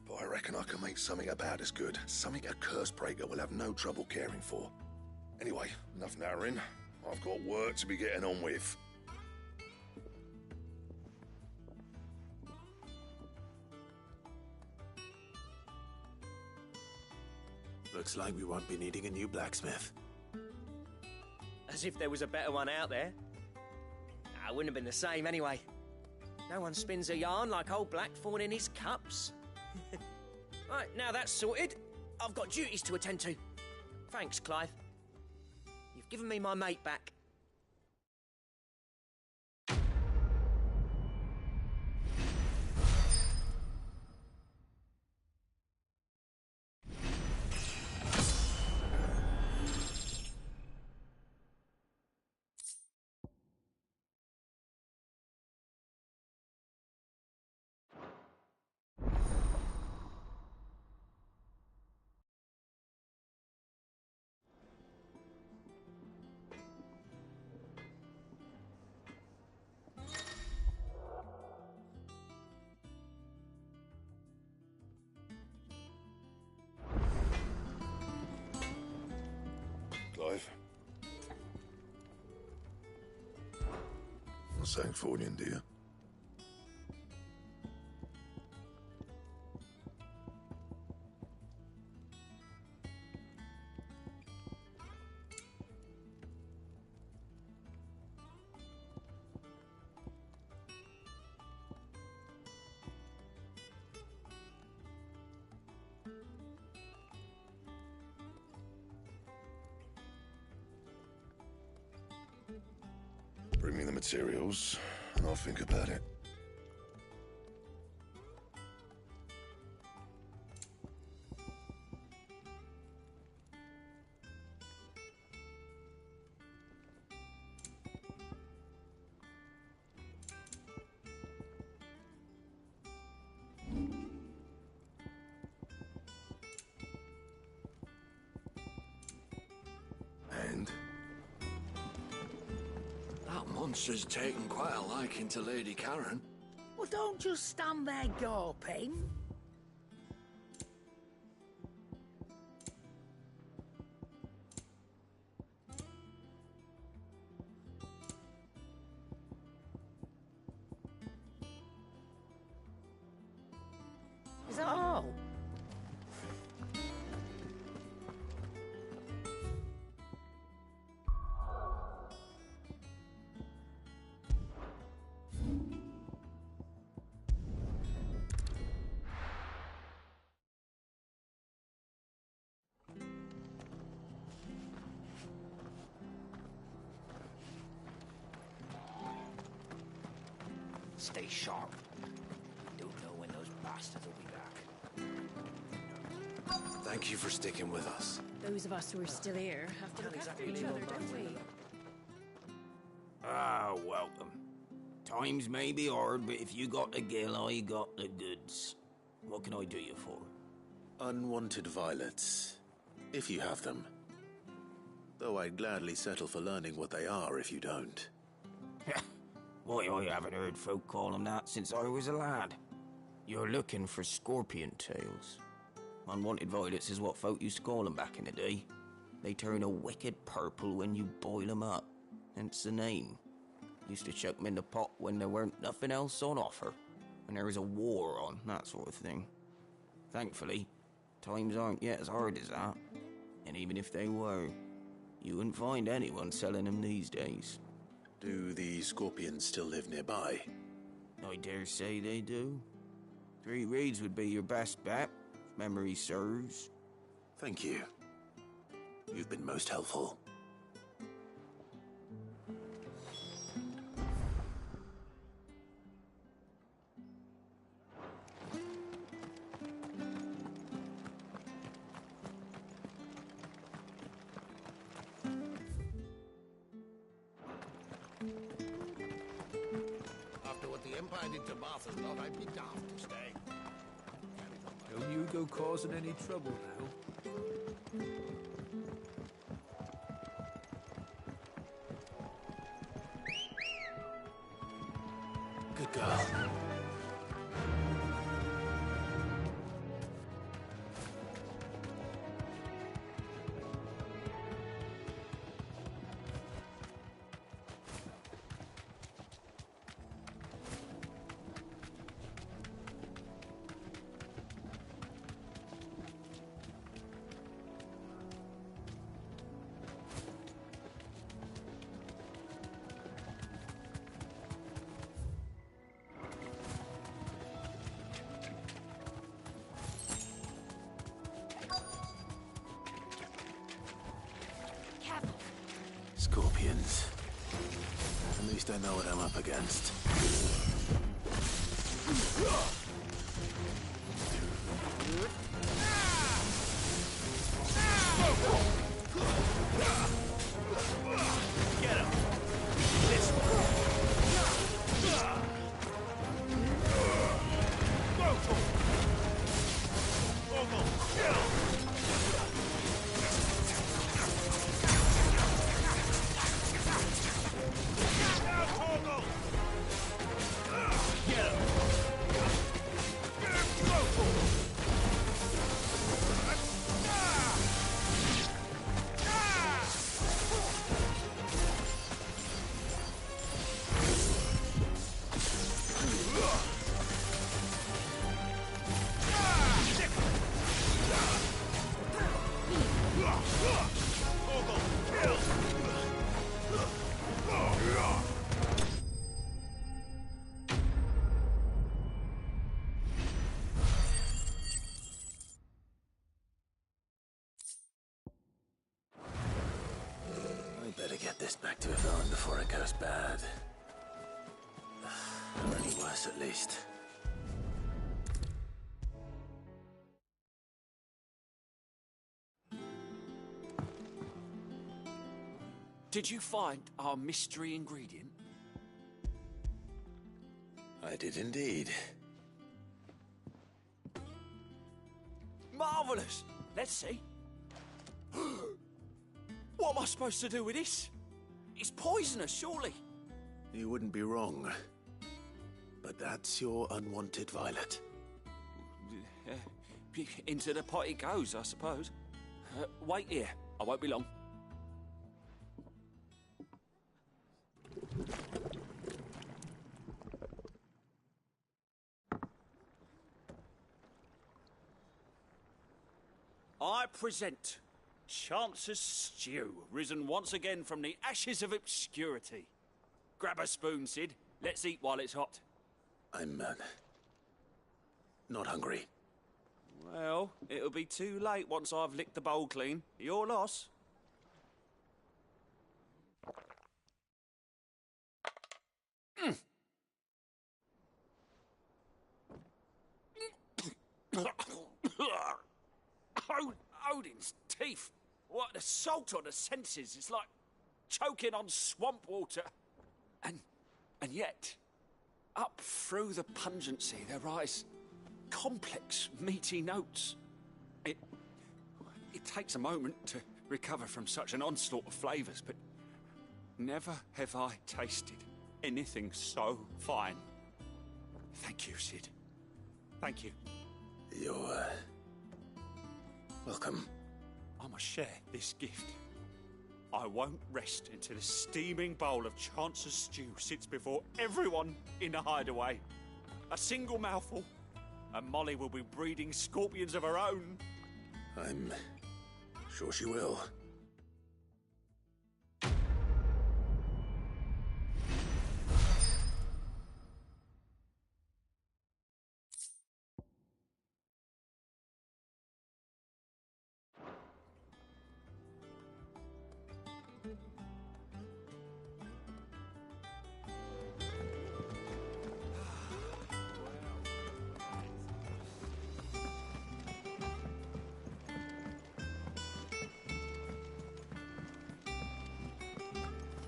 But I reckon I can make something about as good. Something a Cursebreaker will have no trouble caring for. Anyway, enough narrowing. I've got work to be getting on with. Looks like we won't be needing a new blacksmith. As if there was a better one out there. Nah, it wouldn't have been the same anyway. No one spins a yarn like old Blackthorn in his cups. Right, now that's sorted, I've got duties to attend to. Thanks, Clive. You've given me my mate back. Clive? Not saying for you, do you? Bring me the materials, and I'll think about it. And? That monster's taken quite a liking to Lady Karen. Well, don't just stand there gawping. Is that all? Stay sharp. Don't know when those bastards will be back. Thank you for sticking with us. Those of us who are still here have to look after each other, don't we? Ah, welcome. Times may be hard, but if you got the gill, I got the goods. What can I do you for? Unwanted violets, if you have them. Though I'd gladly settle for learning what they are if you don't. Why, I haven't heard folk call them that since I was a lad. You're looking for scorpion tails. Unwanted violets is what folk used to call them back in the day. They turn a wicked purple when you boil them up, hence the name. Used to chuck them in the pot when there weren't nothing else on offer, when there was a war on, that sort of thing. Thankfully, times aren't yet as hard as that. And even if they were, you wouldn't find anyone selling them these days. Do the scorpions still live nearby? I dare say they do. 3 Reeds would be your best bet, if memory serves. Thank you. You've been most helpful. the Empire did to Martha's lot, I'd be daft to stay. Don't you go causing any trouble now. Good girl. Scorpions. At least I know what I'm up against. Get him! This one! Better get this back to Yvonne before it goes bad. Or any worse, at least. Did you find our mystery ingredient? I did indeed. Marvellous! Let's see. What am I supposed to do with this? It's poisonous, surely. You wouldn't be wrong. But that's your unwanted violet. Into the pot it goes, I suppose. Wait here. I won't be long. I present Chance's stew, risen once again from the ashes of obscurity. Grab a spoon, Sid. Let's eat while it's hot. I'm, not hungry. Well, it'll be too late once I've licked the bowl clean. Your loss. Odin's teeth. What an assault on the senses. It's like choking on swamp water. And yet, up through the pungency, there rise complex, meaty notes. It takes a moment to recover from such an onslaught of flavours, but never have I tasted anything so fine. Thank you, Sid. Thank you. You're, welcome. I must share this gift. I won't rest until a steaming bowl of Chance's stew sits before everyone in the hideaway. A single mouthful, and Molly will be breeding scorpions of her own. I'm sure she will.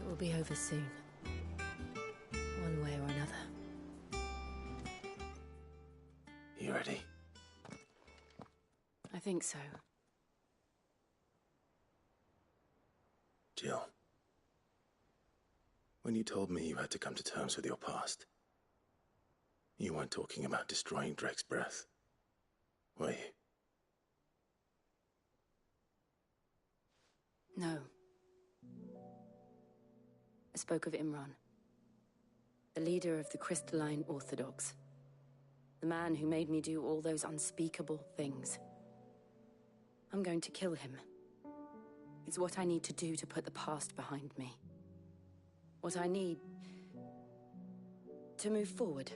It will be over soon. One way or another. think so. Jill, when you told me you had to come to terms with your past, you weren't talking about destroying Drake's breath, were you? No. I spoke of Imran, the leader of the Crystalline Orthodox. The man who made me do all those unspeakable things. I'm going to kill him. It's what I need to do to put the past behind me. What I need to move forward.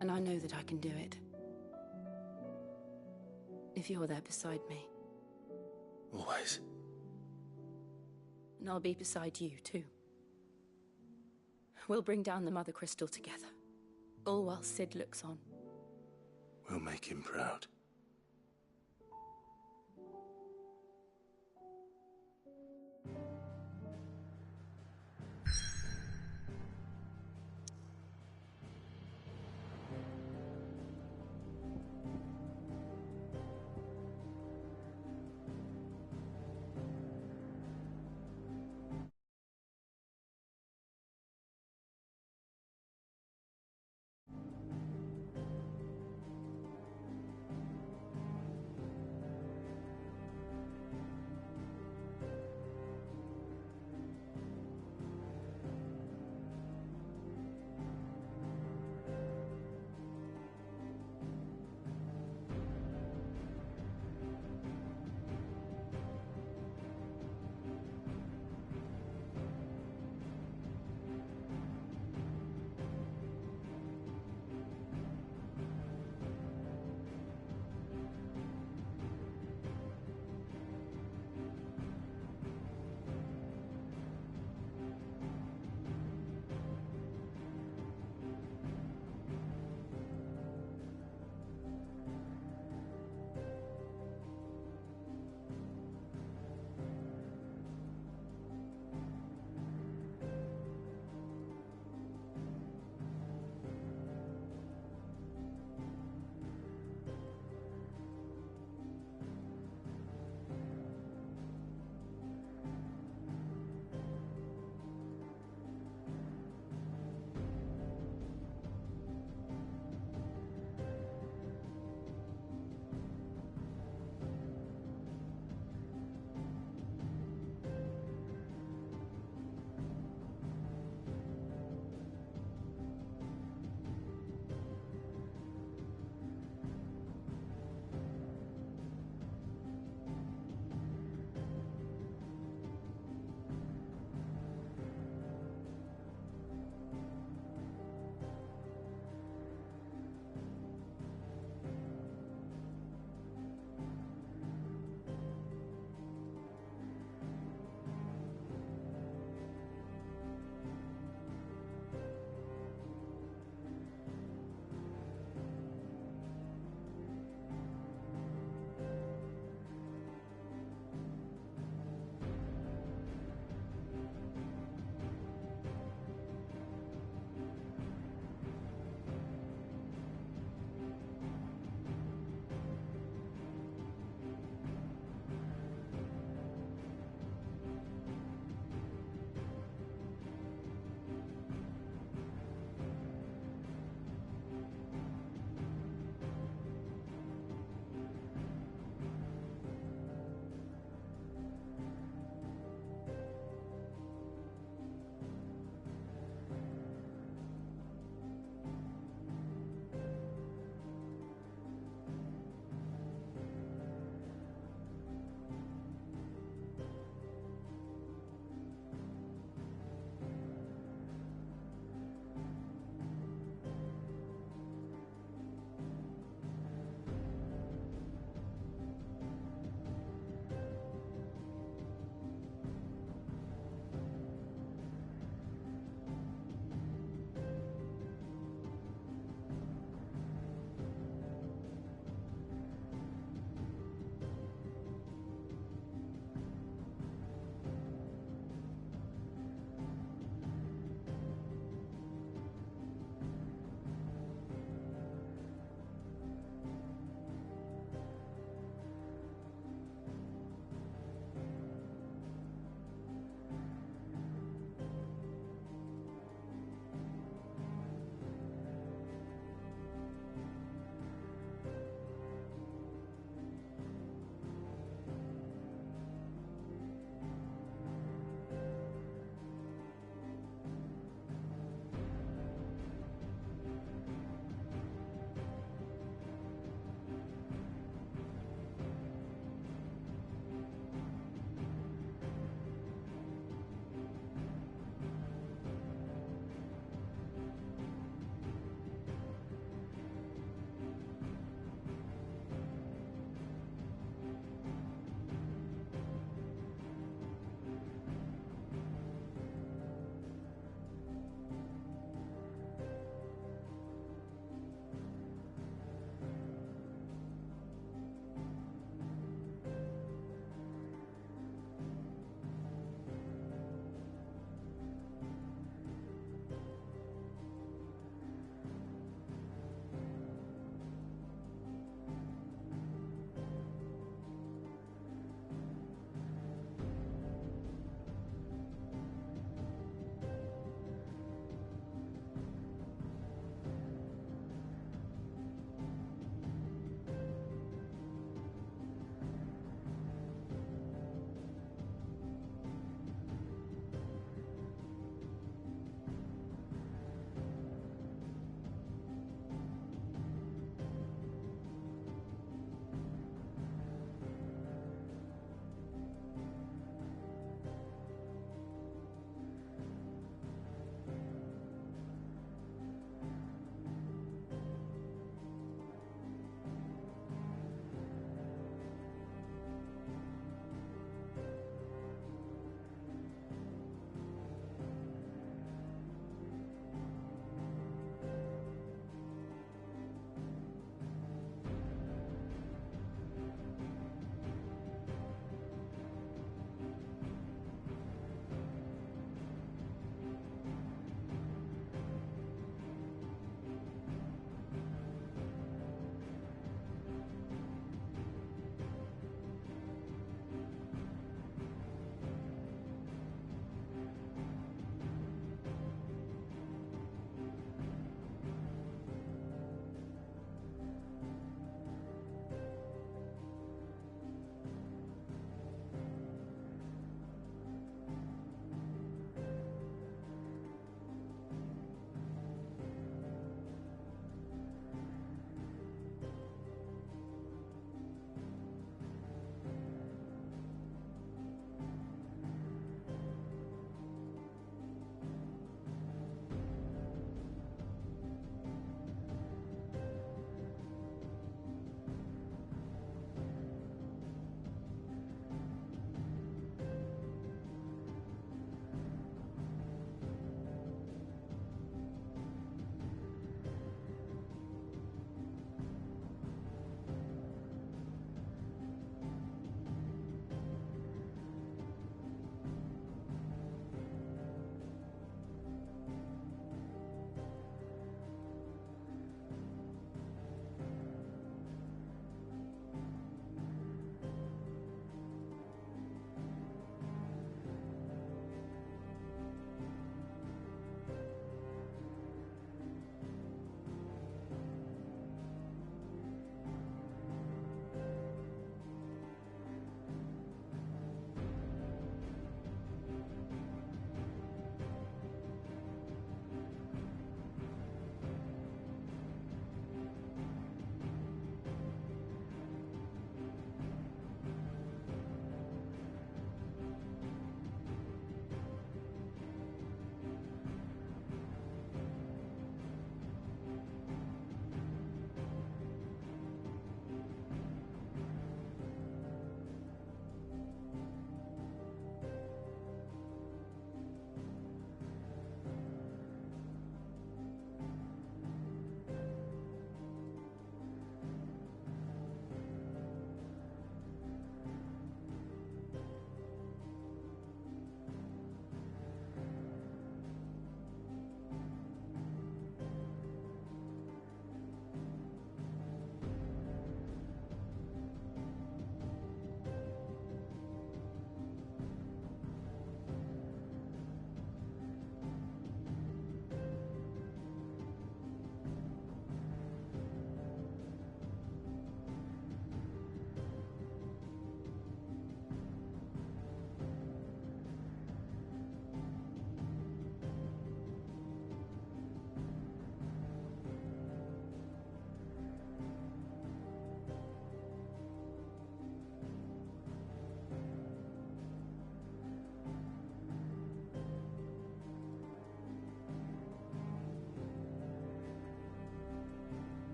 And I know that I can do it. If you're there beside me. Always. And I'll be beside you, too. We'll bring down the Mother Crystal together. All while Cid looks on. We'll make him proud.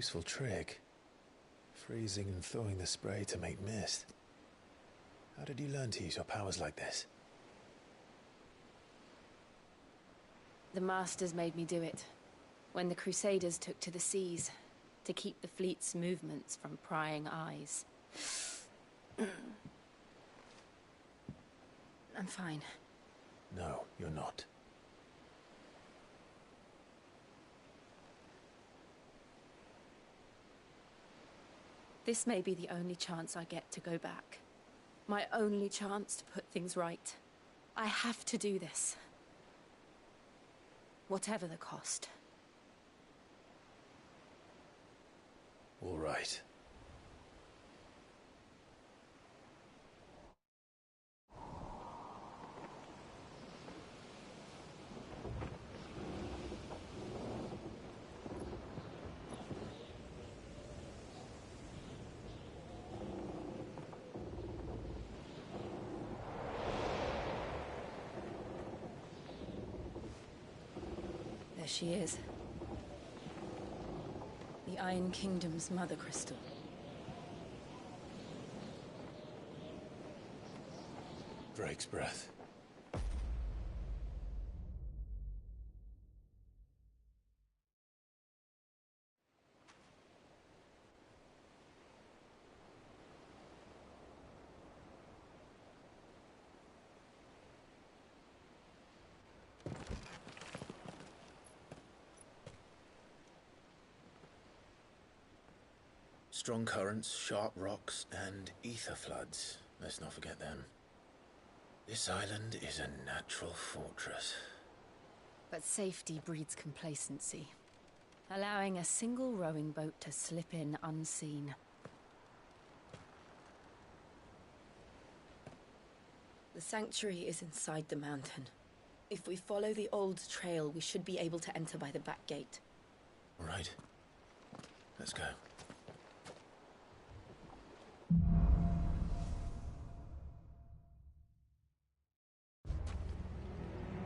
Useful trick. Freezing and thawing the spray to make mist. How did you learn to use your powers like this? The Masters made me do it. When the Crusaders took to the seas, to keep the fleet's movements from prying eyes. I'm fine. No, you're not. This may be the only chance I get to go back. My only chance to put things right. I have to do this. Whatever the cost. All right. There she is. The Iron Kingdom's mother crystal. Drake's breath. Strong currents, sharp rocks, and ether floods. Let's not forget them. This island is a natural fortress. But safety breeds complacency. Allowing a single rowing boat to slip in unseen. The sanctuary is inside the mountain. If we follow the old trail, we should be able to enter by the back gate. All right. Let's go.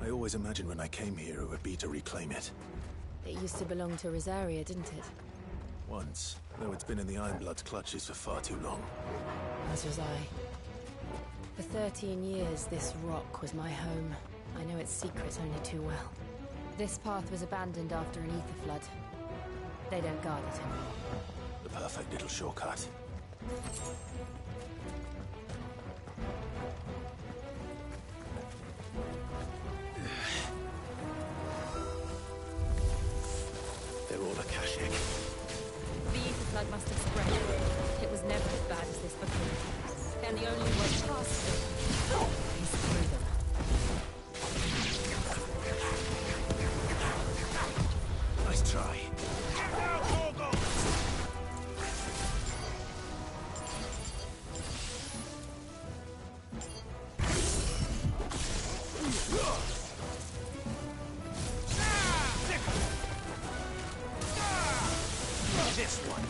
I always imagined when I came here it would be to reclaim it. It used to belong to Rosaria, didn't it? Once, though it's been in the Ironblood's clutches for far too long. As was I. For 13 years, this rock was my home. I know its secrets only too well. This path was abandoned after an ether flood. They don't guard it anymore. The perfect little shortcut. They're all Akashic. The ether flood must have spread. It was never as bad as this before. And the only way past it is through them. Nice try. This one.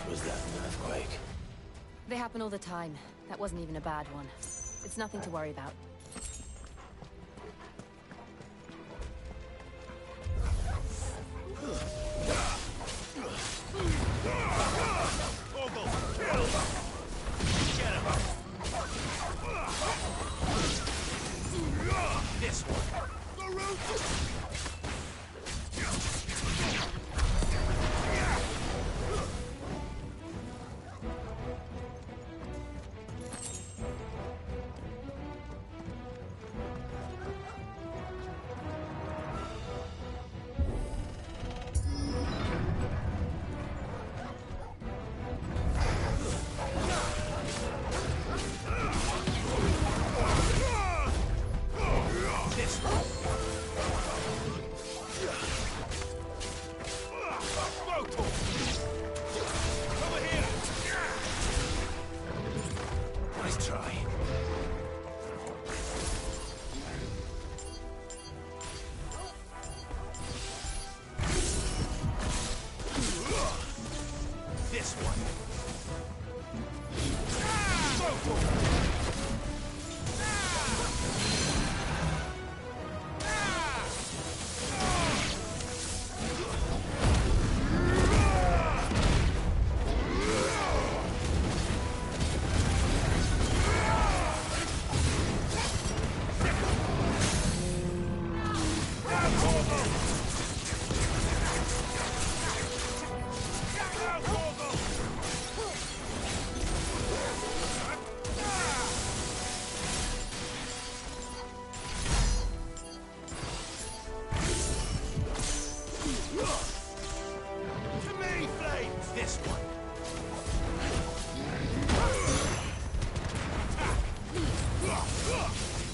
Was that an earthquake? They happen all the time. That wasn't even a bad one. It's nothing to worry about. This one. The root. To me, Flames! This one!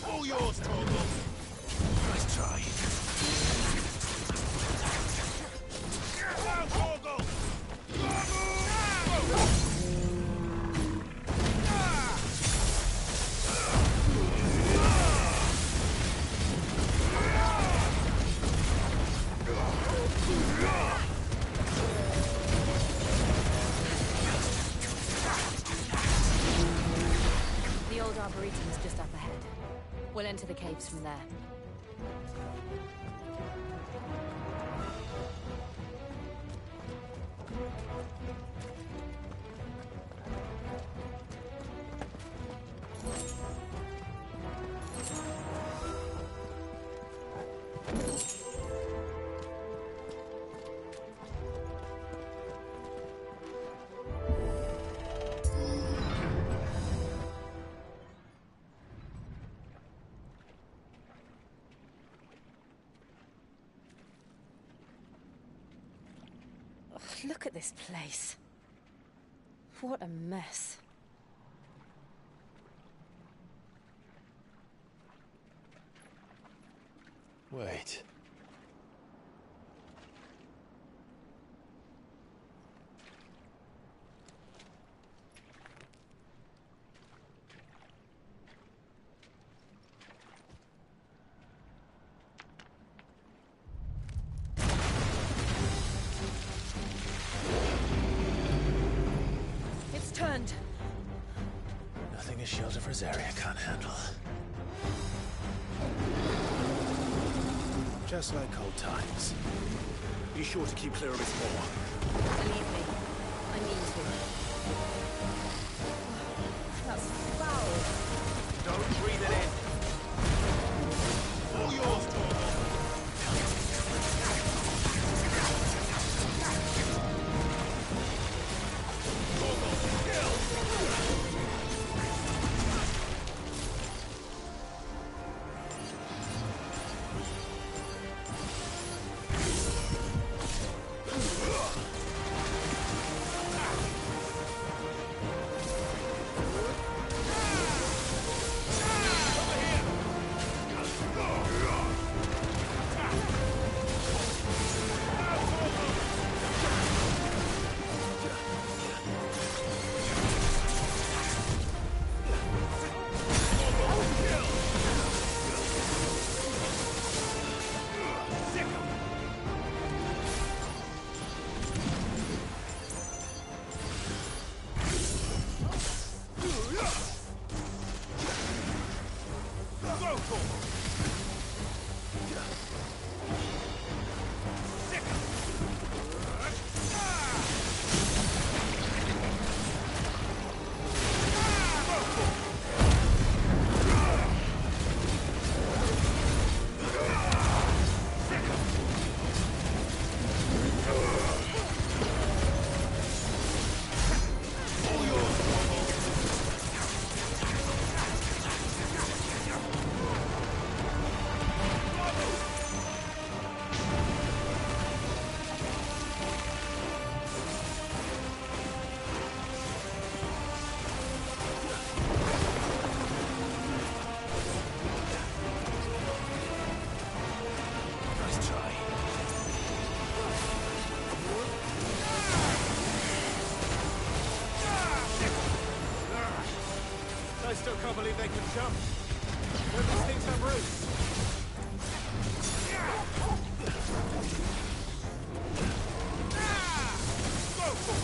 All yours, Torgal! Nice try. Now, Torgal! The old Arboretum's just up ahead. We'll enter the caves from there. Look at this place. What a mess. Wait. It's turned. Nothing a shield of Rosaria can't handle. Just like old times. Be sure to keep clear of its maw. Believe me, I mean to. That's foul. Don't breathe it in. All yours, Torgal. I still can't believe they can jump. Where do these things have roots? Go for it!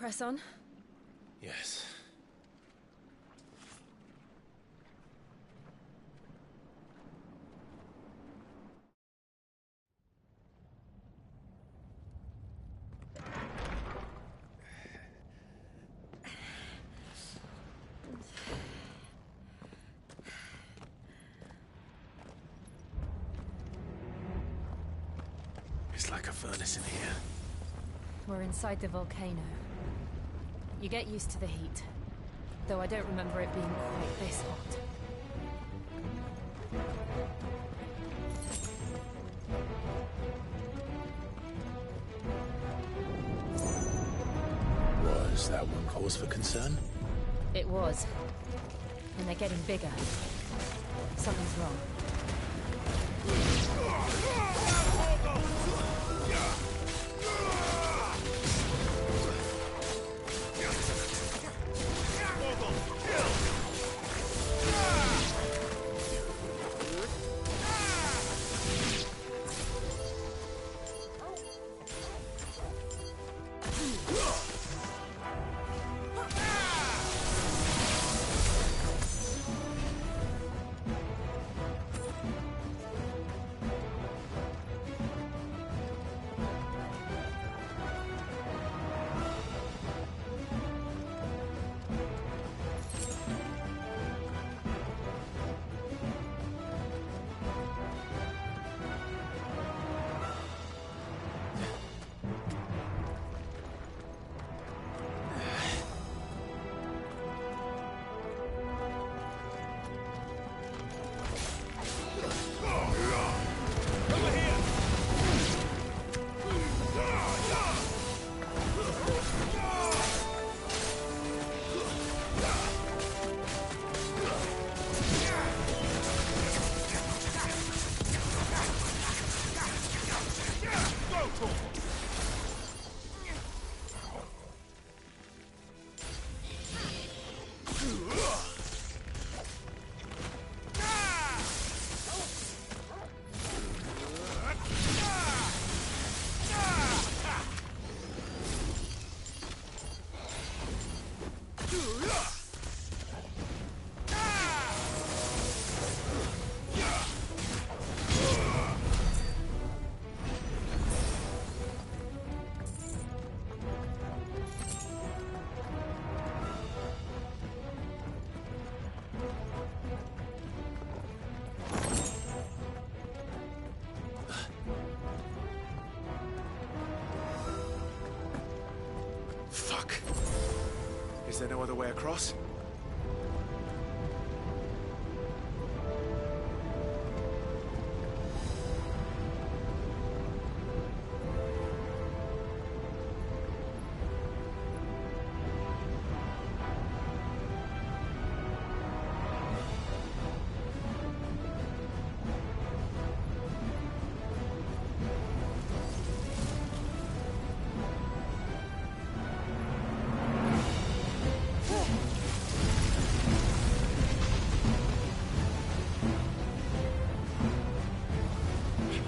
Press on? Yes. It's like a furnace in here. We're inside the volcano. You get used to the heat, though I don't remember it being quite this hot. Was that one cause for concern? It was. And they're getting bigger. Something's wrong. Fuck. Is there no other way across?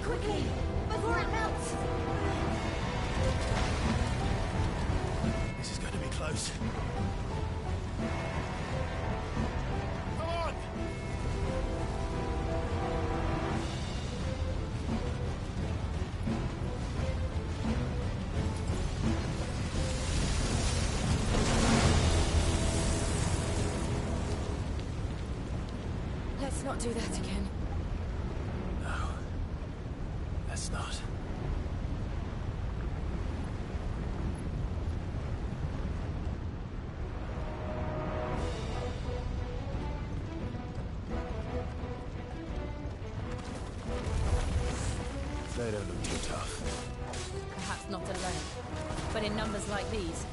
Quickly, before it melts! This is going to be close. Come on! Let's not do that again. No. Let's not. They don't look too tough. Perhaps not alone, but in numbers like these.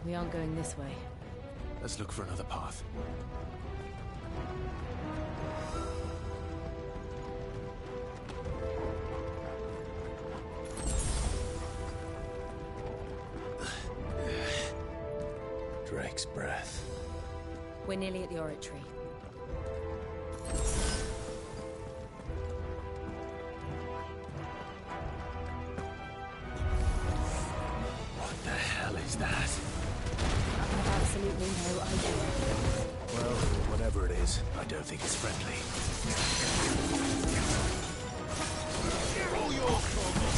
We aren't going this way. Let's look for another path. Drake's breath. We're nearly at the oratory. What the hell is that? I have absolutely no idea. Well, whatever it is, I don't think it's friendly. All your trouble.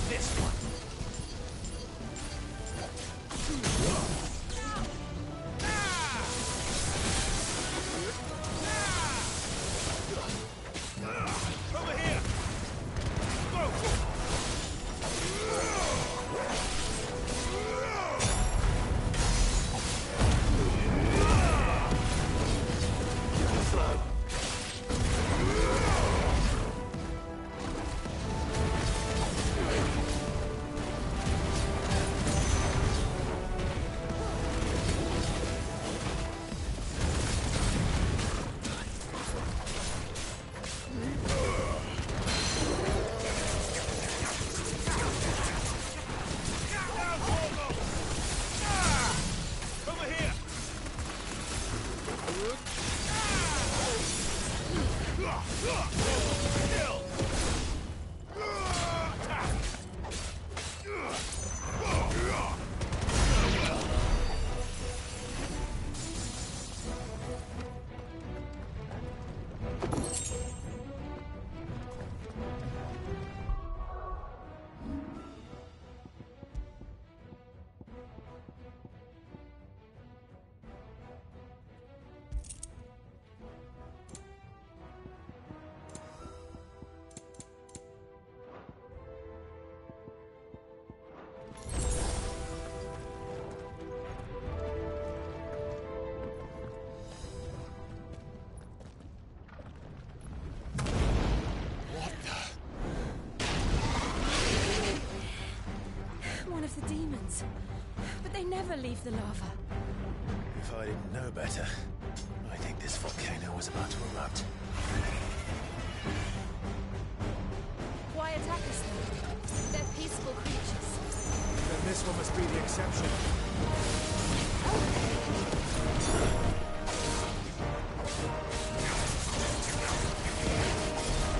This one. Over here. Go. One of the demons. But they never leave the lava. If I didn't know better, I think this volcano was about to erupt. Why attack us then? They're peaceful creatures. Then this one must be the exception. Nice try.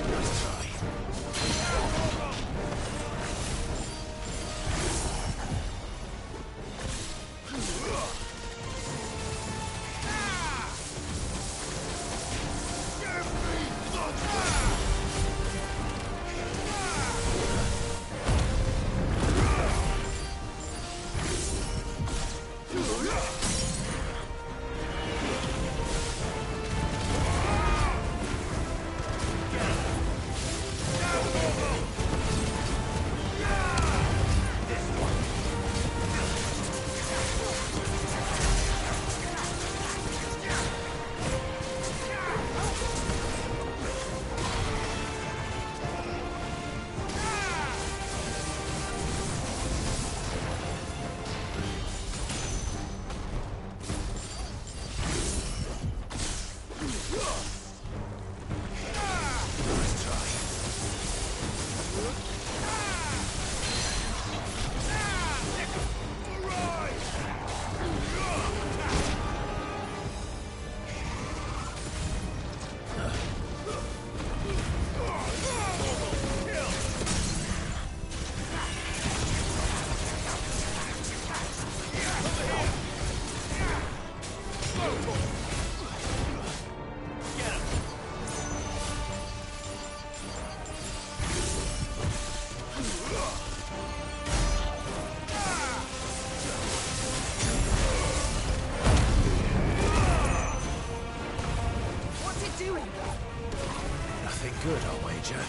Nothing good, I'll wager.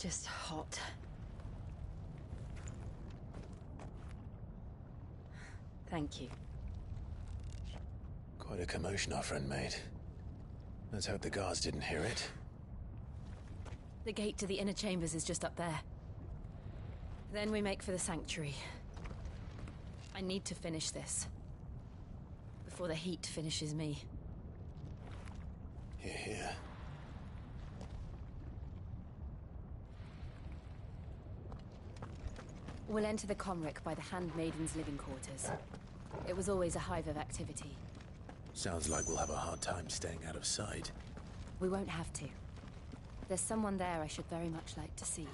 just hot. Thank you. Quite a commotion our friend made. Let's hope the guards didn't hear it. The gate to the inner chambers is just up there. Then we make for the sanctuary. I need to finish this. Before the heat finishes me. Hear, hear. We'll enter the Comric by the Handmaiden's living quarters. It was always a hive of activity. Sounds like we'll have a hard time staying out of sight. We won't have to. There's someone there I should very much like to see.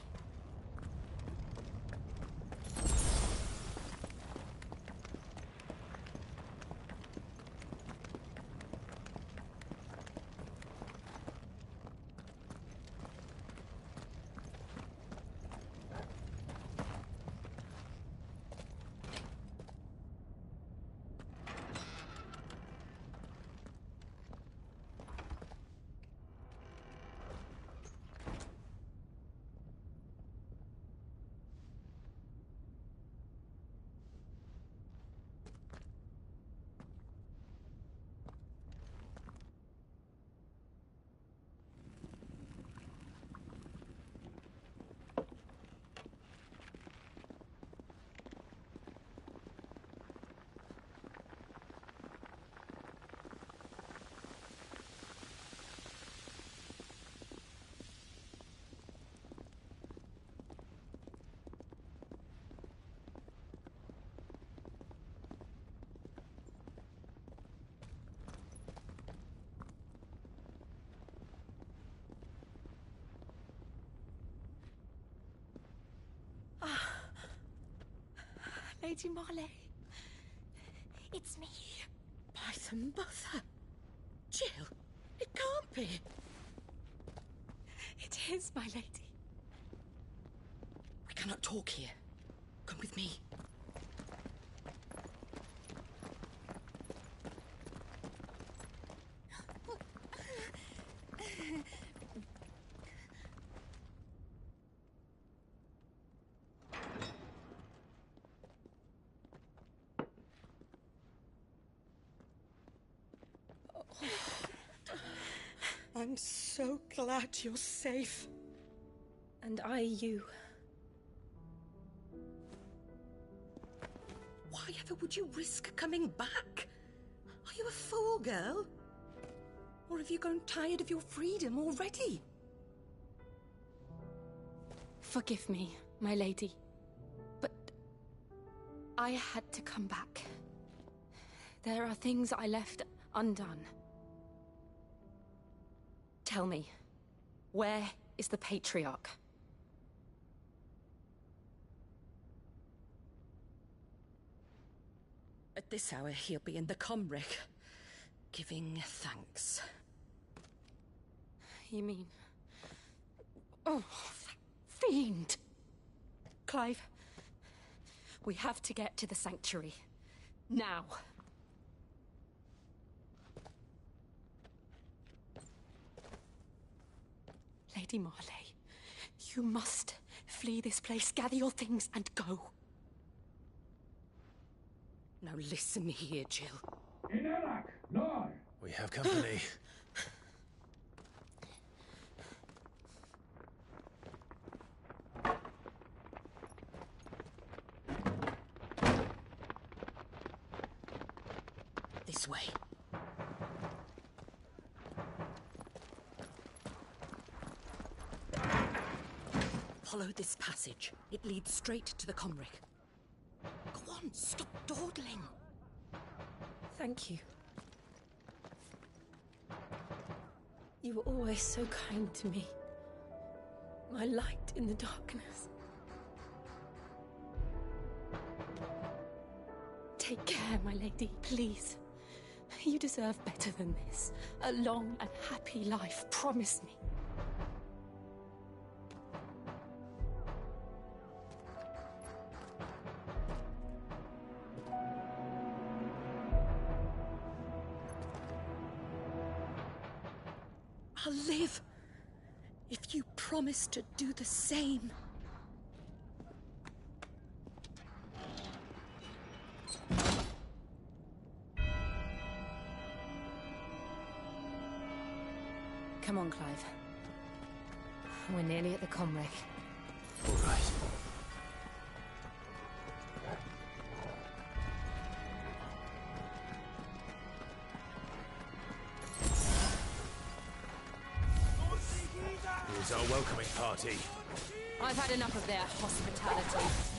Lady Marley. It's me. By the mother. Jill, it can't be. It is, my lady. We cannot talk here. Come with me. I'm so glad you're safe. And I you. Why ever would you risk coming back? Are you a fool, girl? Or have you grown tired of your freedom already? Forgive me, my lady. But I had to come back. There are things I left undone. Tell me, where is the Patriarch? At this hour, he'll be in the Comric, giving thanks. You mean... Oh, that fiend! Clive, we have to get to the sanctuary. Now. Lady Marley, you must flee this place, gather your things, and go. Now listen here, Jill. In Iraq, Lord! We have company. This way. Follow this passage. It leads straight to the Comric. Go on, stop dawdling. Thank you. You were always so kind to me. My light in the darkness. Take care, my lady, please. You deserve better than this. A long and happy life, promise me. I'll live if you promise to do the same. Come on, Clive. We're nearly at the comwreck. All right. Here's our welcoming party. I've had enough of their hospitality.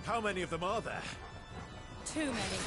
How many of them are there? Too many.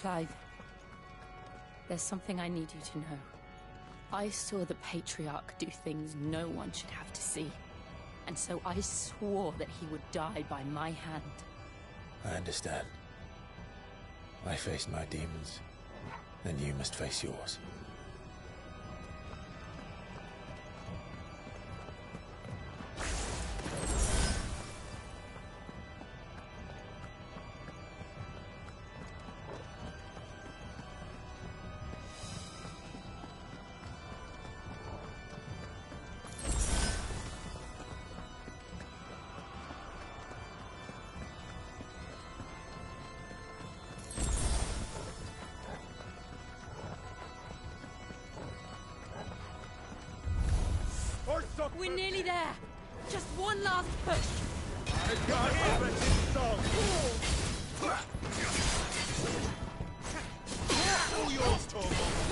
Clive, there's something I need you to know. I saw the Patriarch do things no one should have to see. And so I swore that he would die by my hand. I understand. I faced my demons, and you must face yours. We're nearly there. Just one last push. All yours, Torvald.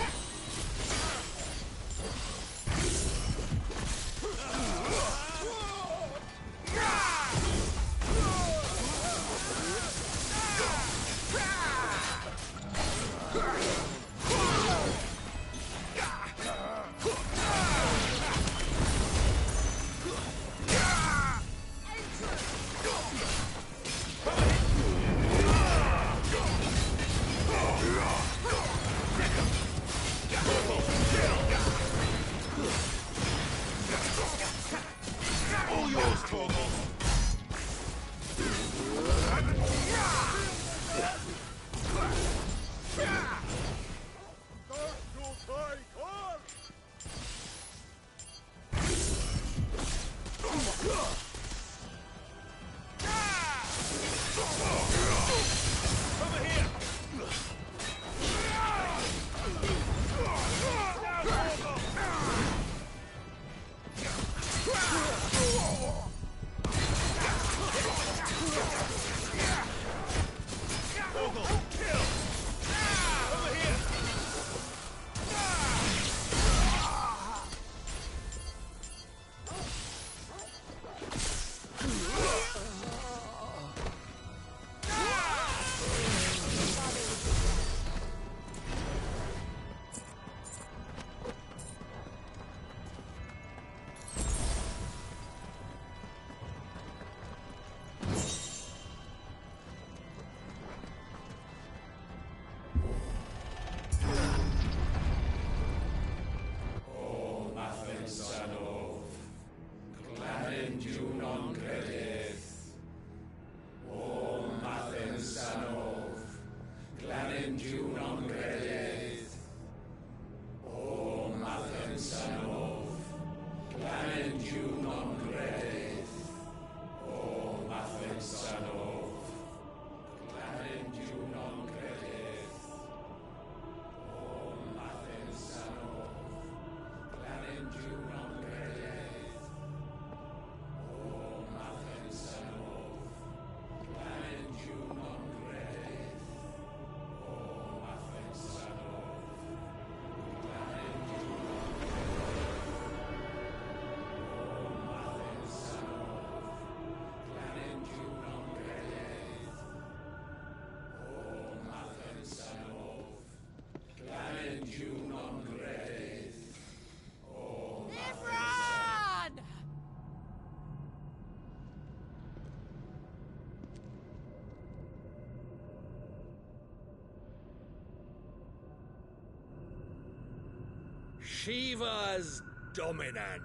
Shiva's dominant.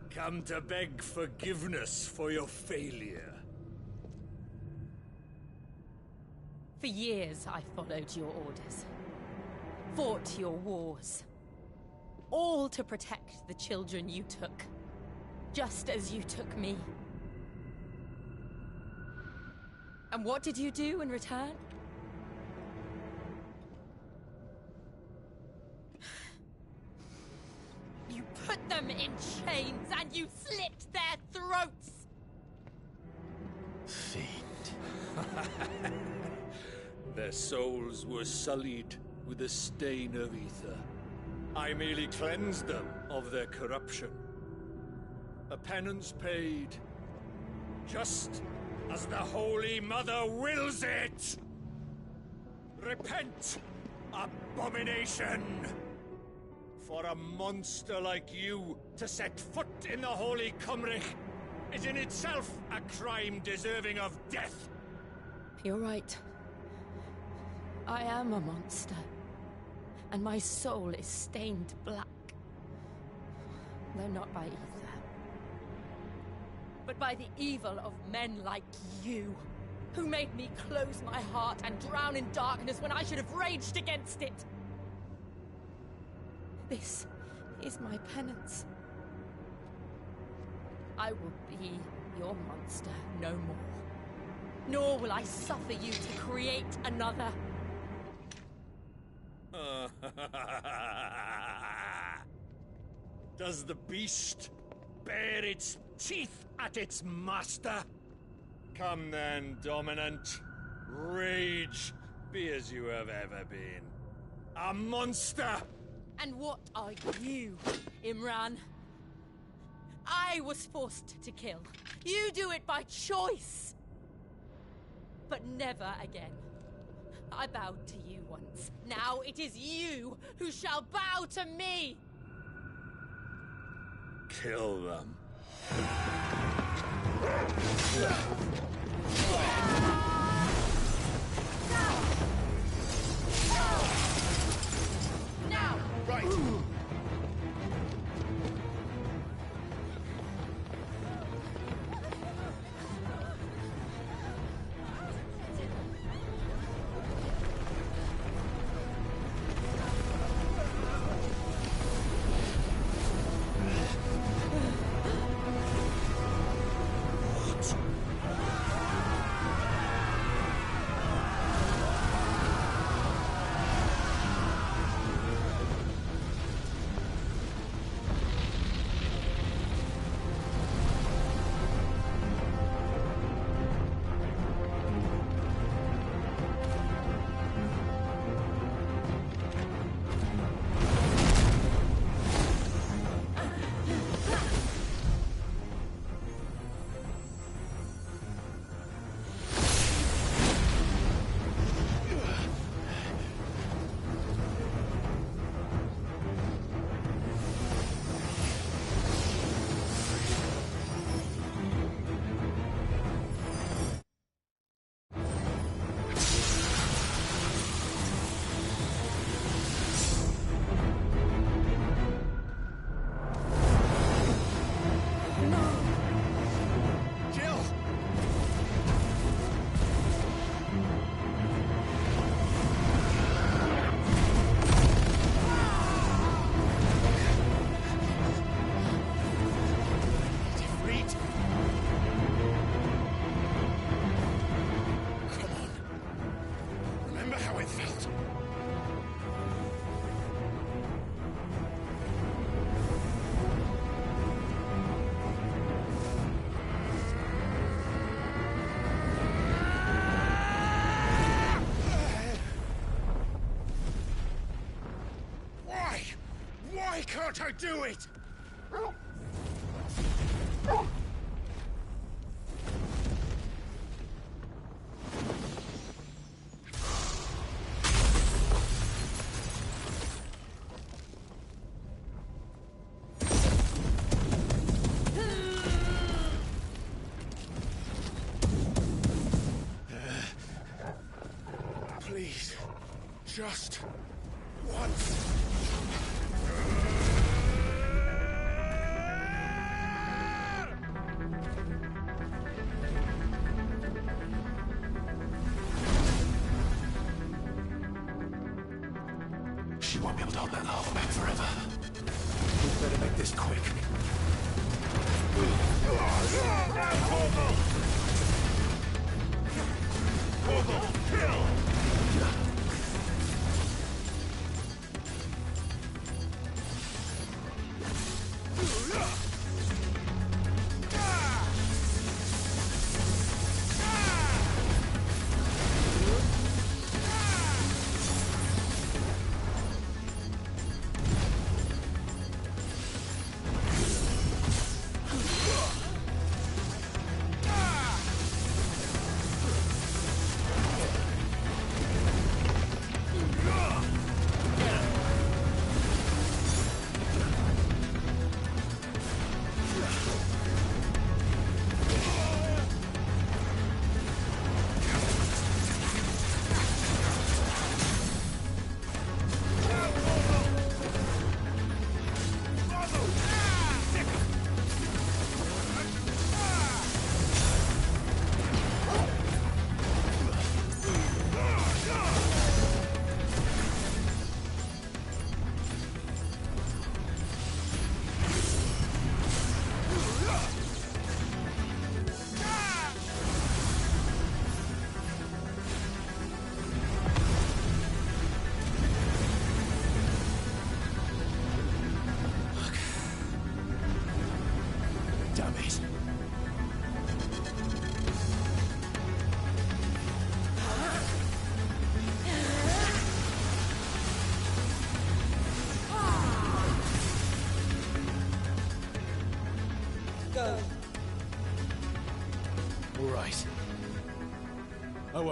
Come to beg forgiveness for your failure. For years, I followed your orders. Fought your wars. All to protect the children you took. Just as you took me. And what did you do in return? You put them in chains and you slit their throats! Fiend. Their souls were sullied with the stain of ether. I merely cleansed them of their corruption. A penance paid, just as the Holy Mother wills it! Repent, abomination! For a monster like you to set foot in the Holy Cymric is in itself a crime deserving of death. You're right. I am a monster. And my soul is stained black. Though not by ether. But by the evil of men like you, who made me close my heart and drown in darkness when I should have raged against it. This is my penance. I will be your monster no more. Nor will I suffer you to create another. Does the beast bare its teeth at its master? Come then, Dominant. Rage, be as you have ever been. A monster! And what are you, Imran? I was forced to kill. You do it by choice. But never again. I bowed to you once. Now it is you who shall bow to me! Kill them. Now! Right! Why can't I do it? Please, just once. She won't be able to hold that lava back forever. We better make this quick. Kill!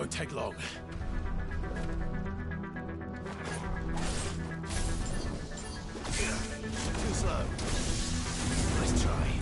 won't take long. Too slow. Nice try.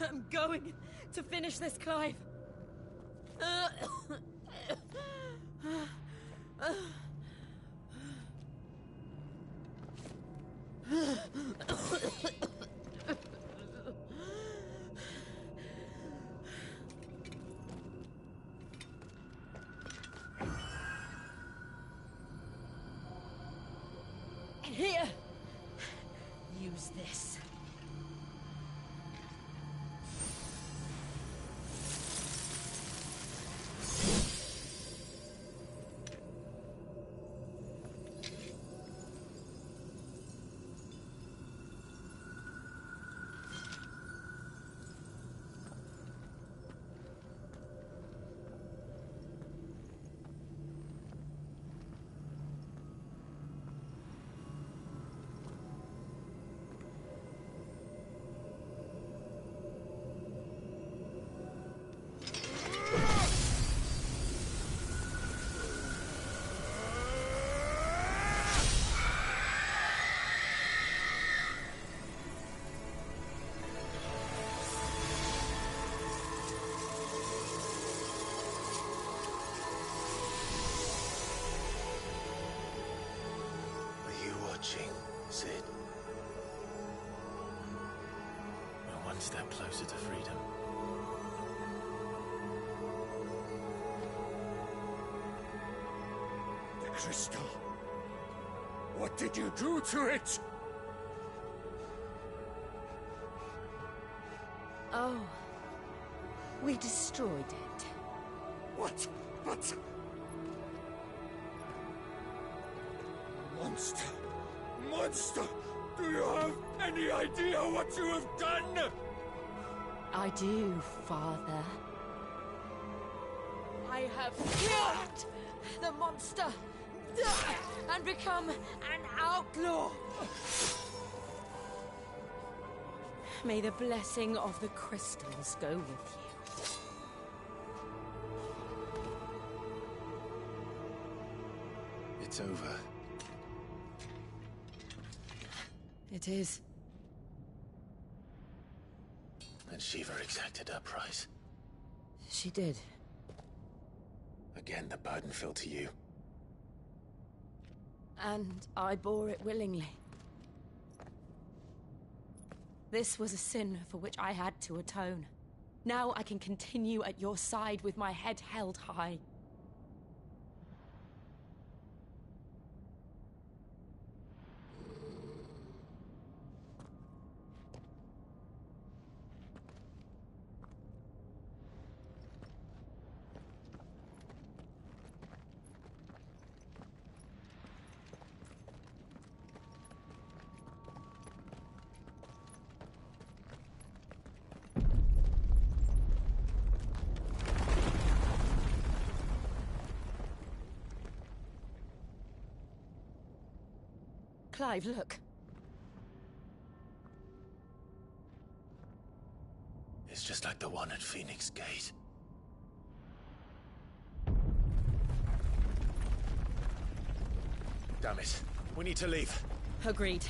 I'm going to finish this, Clive. Here. Use this. Sid. We're one step closer to freedom. The crystal. What did you do to it? Oh. We destroyed it. What? But... Monster! Monster! Do you have any idea what you have done? I do, Father. I have killed the monster and become an outlaw. May the blessing of the crystals go with you. It's over. It is. And Shiva exacted her price. She did. Again, the burden fell to you. And I bore it willingly. This was a sin for which I had to atone. Now I can continue at your side with my head held high. Clive, look. It's just like the one at Phoenix Gate. Damn it. We need to leave. Agreed.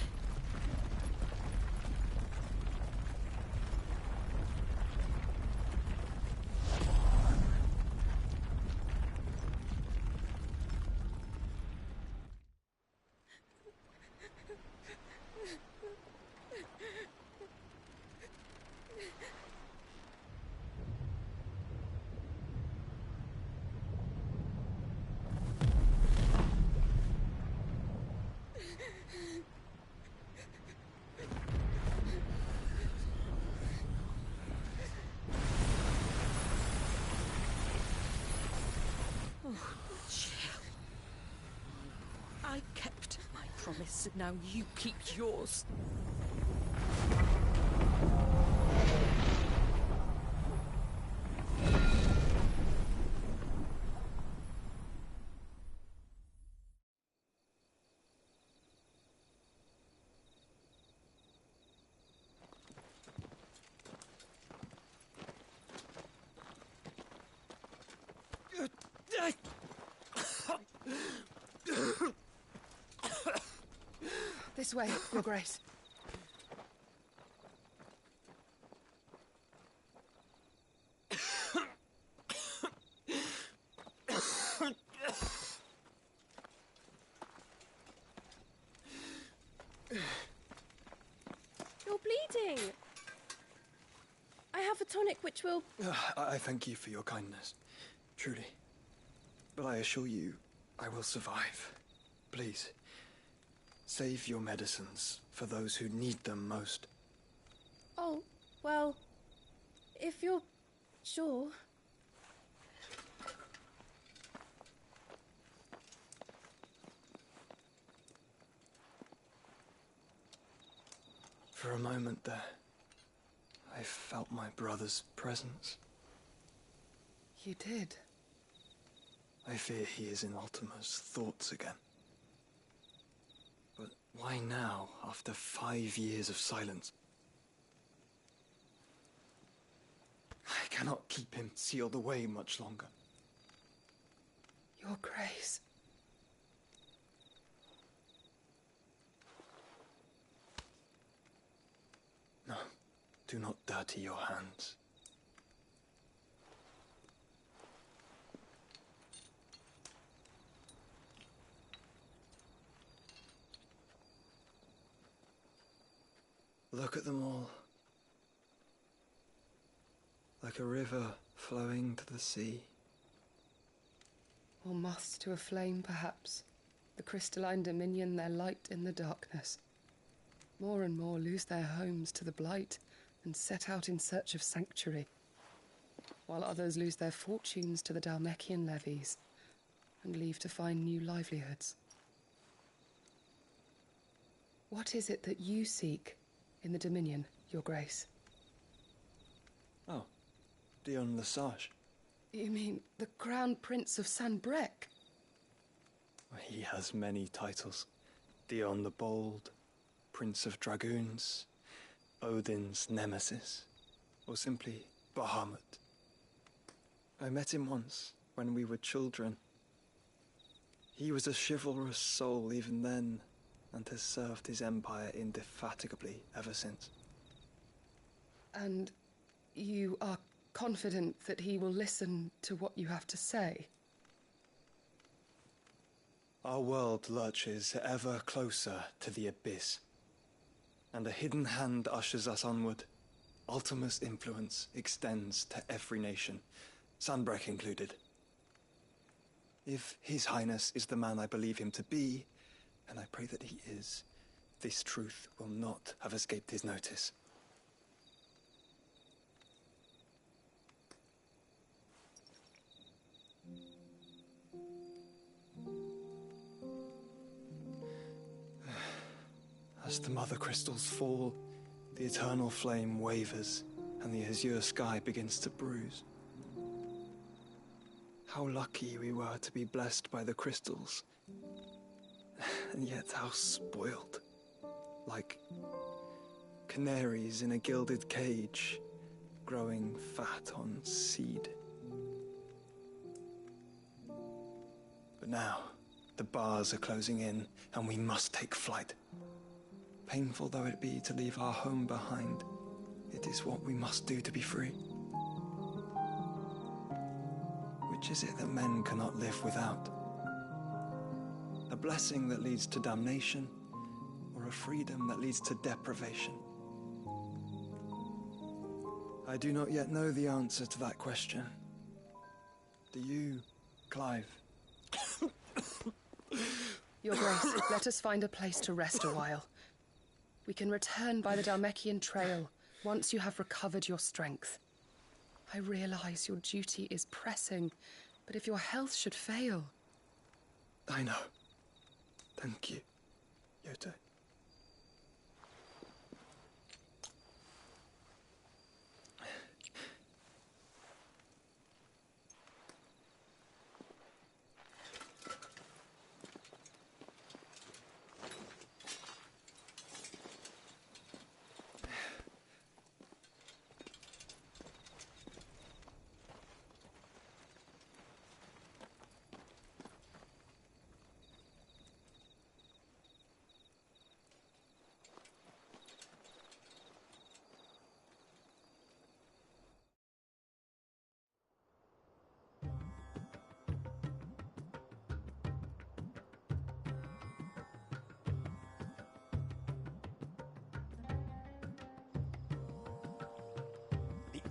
I kept my promise, now you keep yours. This way, Your Grace. tonic which will... I thank you for your kindness, truly. But I assure you, I will survive. Please, save your medicines for those who need them most. Oh, well, if you're sure... For a moment there, I felt my brother's presence. You did? I fear he is in Ultima's thoughts again. But why now, after 5 years of silence? I cannot keep him sealed away much longer. Your Grace. No, do not dirty your hands. Look at them all. Like a river flowing to the sea. Or moths to a flame, perhaps. The crystalline dominion, their light in the darkness. More and more lose their homes to the blight and set out in search of sanctuary, while others lose their fortunes to the Dhalmekian levies and leave to find new livelihoods. What is it that you seek in the Dominion, Your Grace? Oh, Dion Lesage. You mean the Crown Prince of Sanbrec? He has many titles. Dion the Bold, Prince of Dragoons, Odin's Nemesis, or simply Bahamut. I met him once, when we were children. He was a chivalrous soul even then, and has served his empire indefatigably ever since. And you are confident that he will listen to what you have to say? Our world lurches ever closer to the abyss, and a hidden hand ushers us onward. Ultima's influence extends to every nation, Sanbrec included. If His Highness is the man I believe him to be, and I pray that he is, this truth will not have escaped his notice. As the mother crystals fall, the eternal flame wavers, and the azure sky begins to bruise. How lucky we were to be blessed by the crystals, and yet how spoiled. Like canaries in a gilded cage, growing fat on seed. But now, the bars are closing in, and we must take flight. Painful though it be to leave our home behind, it is what we must do to be free. Which is it that men cannot live without? A blessing that leads to damnation, or a freedom that leads to deprivation? I do not yet know the answer to that question. Do you, Clive? Your Grace, let us find a place to rest a while. We can return by the Dhalmekian trail once you have recovered your strength. I realize your duty is pressing, but if your health should fail... I know. Thank you, Yote.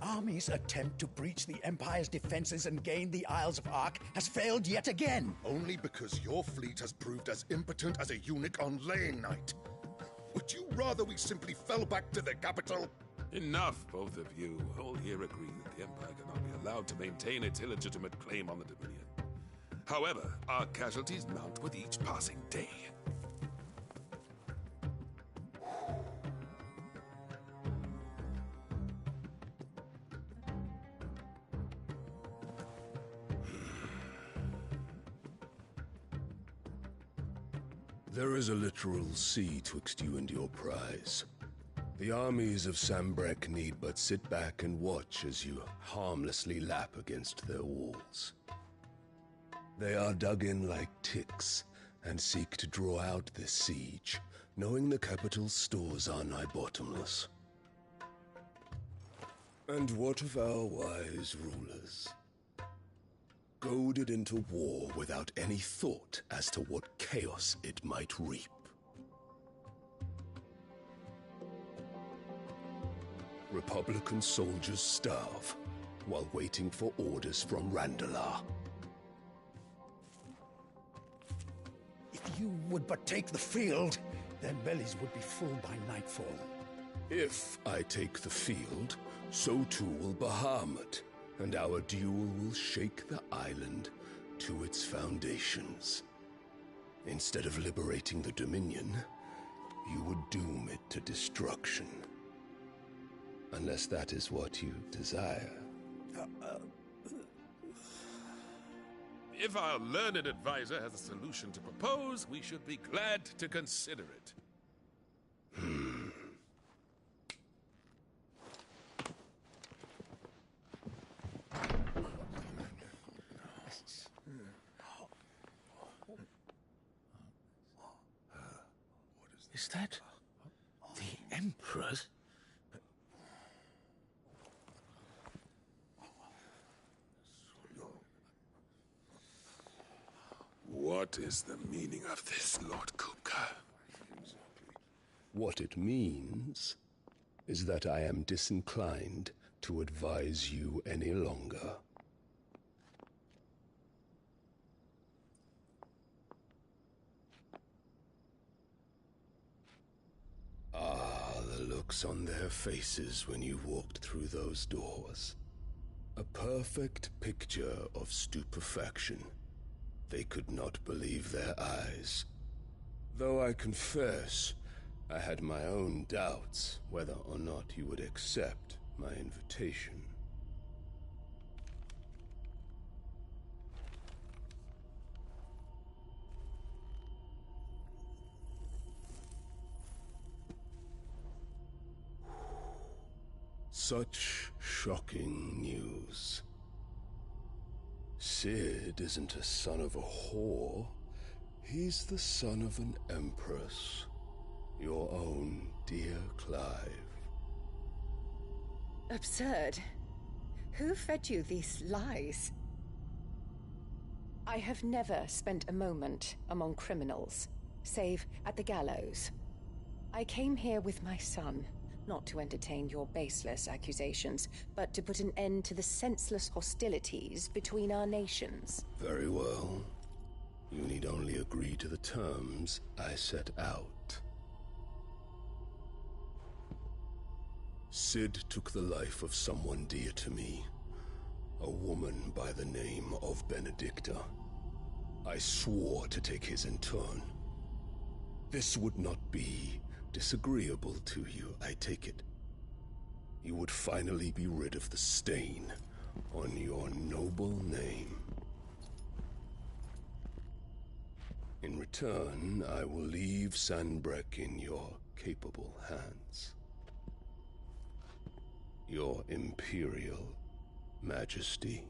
army's attempt to breach the Empire's defenses and gain the Isles of Ark has failed yet again. Only because your fleet has proved as impotent as a eunuch on laying night. Would you rather we simply fell back to the capital? Enough, both of you. All here agree that the Empire cannot be allowed to maintain its illegitimate claim on the Dominion. However, our casualties mount with each passing day. There is a literal sea twixt you and your prize. The armies of Sambrek need but sit back and watch as you harmlessly lap against their walls. They are dug in like ticks and seek to draw out this siege, knowing the capital's stores are nigh bottomless. And what of our wise rulers? Goaded into war without any thought as to what chaos it might reap. Republican soldiers starve while waiting for orders from Randalar. If you would but take the field, their bellies would be full by nightfall. If I take the field, so too will Bahamut, and our duel will shake the island to its foundations. Instead of liberating the Dominion, you would doom it to destruction. Unless that is what you desire. If our learned advisor has a solution to propose, we should be glad to consider it. Is that the Emperor's? What is the meaning of this, Lord Kupka? What it means is that I am disinclined to advise you any longer. Ah, the looks on their faces when you walked through those doors. A perfect picture of stupefaction. They could not believe their eyes. Though I confess, I had my own doubts whether or not you would accept my invitation. Such shocking news. Sid isn't a son of a whore. He's the son of an empress. Your own dear Clive. Absurd. Who fed you these lies? I have never spent a moment among criminals, save at the gallows. I came here with my son, not to entertain your baseless accusations, but to put an end to the senseless hostilities between our nations. Very well. You need only agree to the terms I set out. Sid took the life of someone dear to me, a woman by the name of Benedicta. I swore to take his in turn. This would not be disagreeable to you, I take it. You would finally be rid of the stain on your noble name. In return, I will leave Sanbreque in your capable hands. Your Imperial Majesty.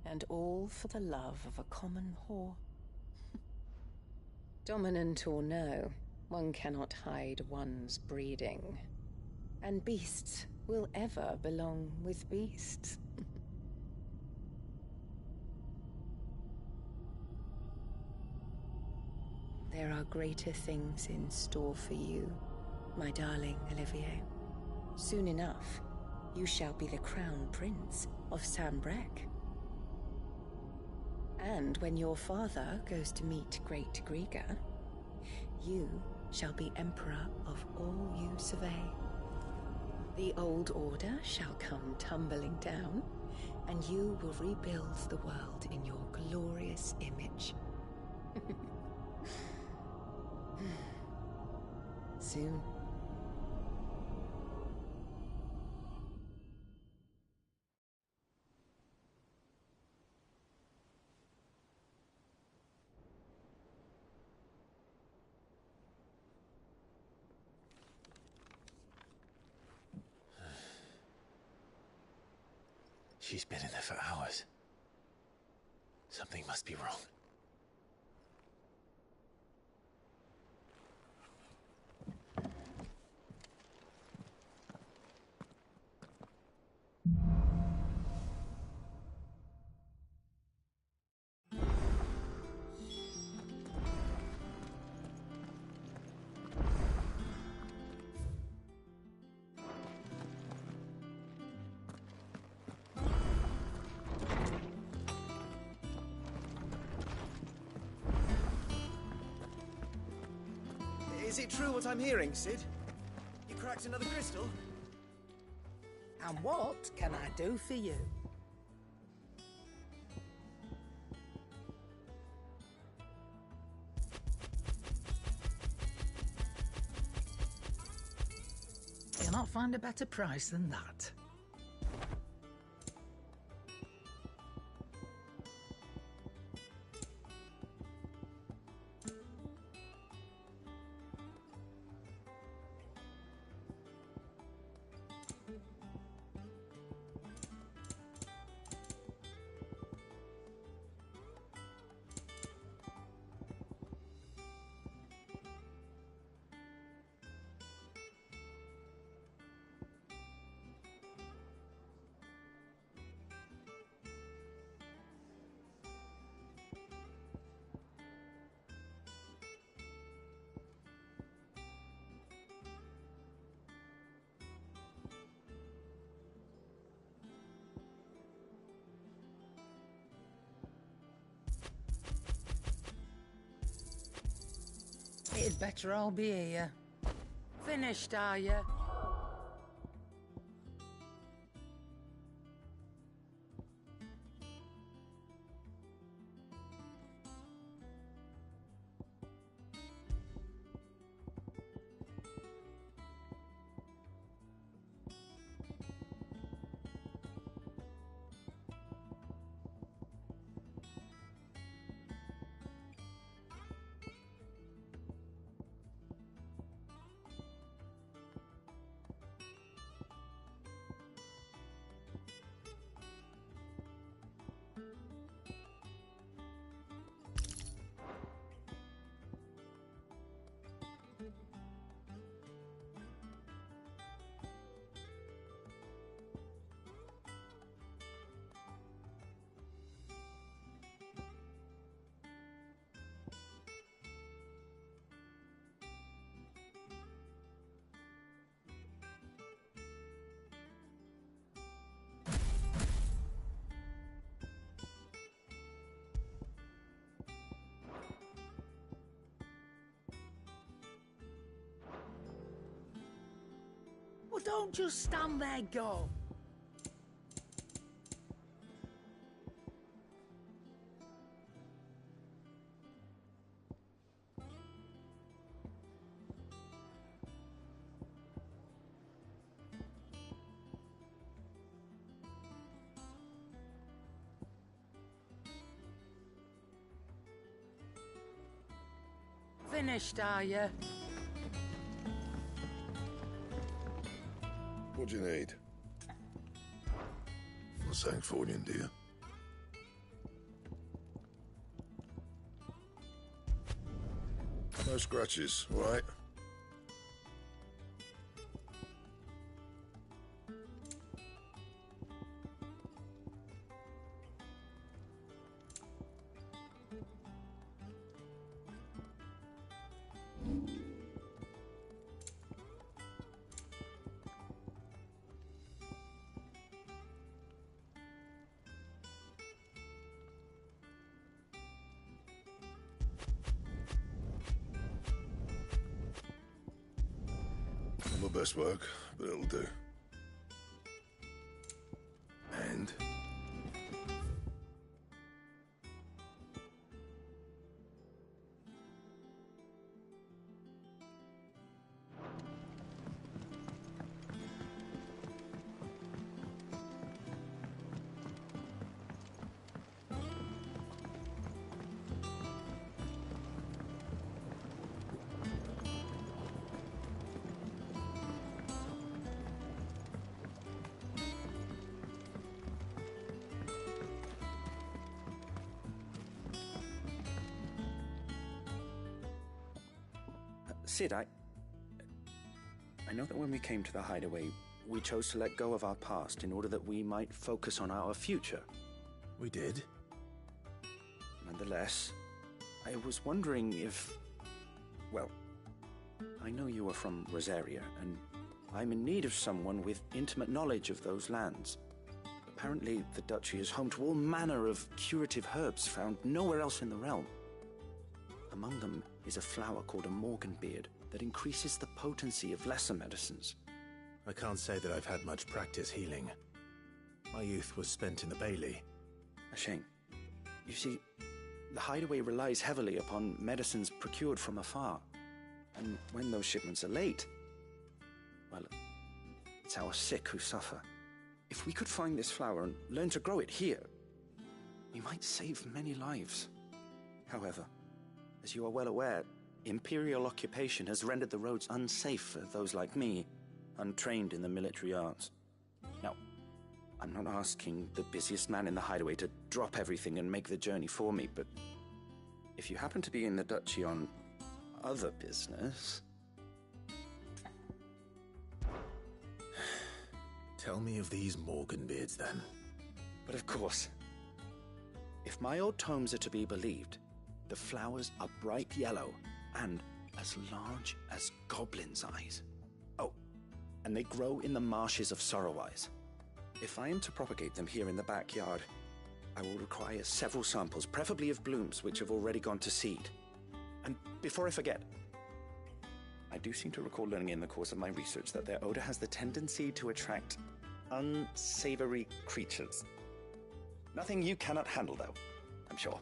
And all for the love of a common whore. Dominant or no, one cannot hide one's breeding. And beasts will ever belong with beasts. There are greater things in store for you, my darling Olivier. Soon enough, you shall be the crown prince of Sambrec. And when your father goes to meet Great Griga, you shall be emperor of all you survey. The old order shall come tumbling down, and you will rebuild the world in your glorious image. Soon. She's been in there for hours. Something must be wrong. Is it true what I'm hearing, Cid? You cracked another crystal? And what can I do for you? You'll not find a better price than that. It'd better all be here. Finished, are you? Well, don't just stand there, go. Finished, are you? What do you need? For Sancthornian, dear. No scratches, all right? Not my best work, but it'll do. And? Sid, I know that when we came to the hideaway, we chose to let go of our past in order that we might focus on our future. We did? Nonetheless, I was wondering if... Well, I know you are from Rosaria, and I'm in need of someone with intimate knowledge of those lands. Apparently, the duchy is home to all manner of curative herbs found nowhere else in the realm. Among them is a flower called a morganbeard that increases the potency of lesser medicines. I can't say that I've had much practice healing. My youth was spent in the Bailey. A shame. You see, the hideaway relies heavily upon medicines procured from afar. And when those shipments are late, well, it's our sick who suffer. If we could find this flower and learn to grow it here, we might save many lives. However, as you are well aware, Imperial occupation has rendered the roads unsafe for those like me, untrained in the military arts. Now, I'm not asking the busiest man in the hideaway to drop everything and make the journey for me, but if you happen to be in the duchy on other business... Tell me of these morganbeards, then. But of course. If my old tomes are to be believed, the flowers are bright yellow and as large as goblins' eyes. Oh, and they grow in the marshes of Sorrowise. If I am to propagate them here in the backyard, I will require several samples, preferably of blooms which have already gone to seed. And before I forget, I do seem to recall learning in the course of my research that their odor has the tendency to attract unsavory creatures. Nothing you cannot handle, though, I'm sure.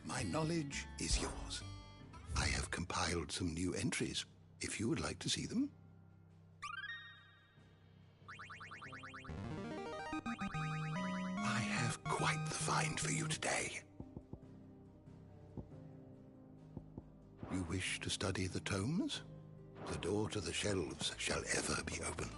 My knowledge is yours. I have compiled some new entries, if you would like to see them. I have quite the find for you today. You wish to study the tomes? The door to the shelves shall ever be open.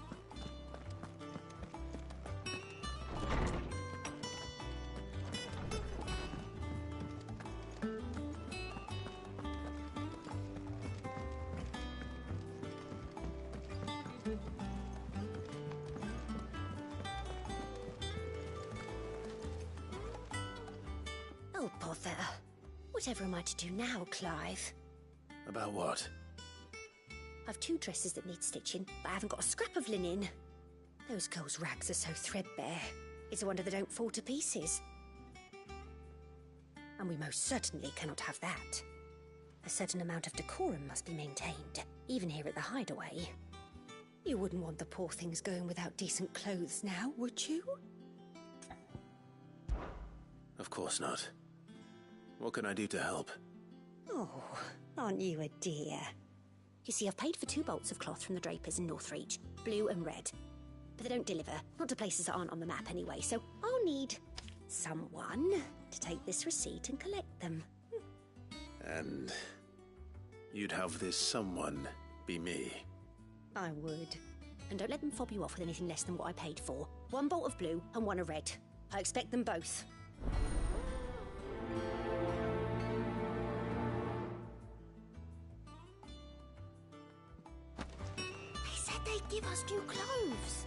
Oh, bother. Whatever am I to do now, Clive? About what? I've 2 dresses that need stitching, but I haven't got a scrap of linen. Those girls' rags are so threadbare. It's a wonder they don't fall to pieces. And we most certainly cannot have that. A certain amount of decorum must be maintained, even here at the hideaway. You wouldn't want the poor things going without decent clothes now, would you? Of course not. What can I do to help? Oh, aren't you a dear? You see, I've paid for 2 bolts of cloth from the drapers in Northreach, blue and red. but they don't deliver. Not to places that aren't on the map anyway, so I'll need someone to take this receipt and collect them. And you'd have this someone be me? I would. And don't let them fob you off with anything less than what I paid for. 1 bolt of blue and 1 of red. I expect them both. They said they'd give us new clothes.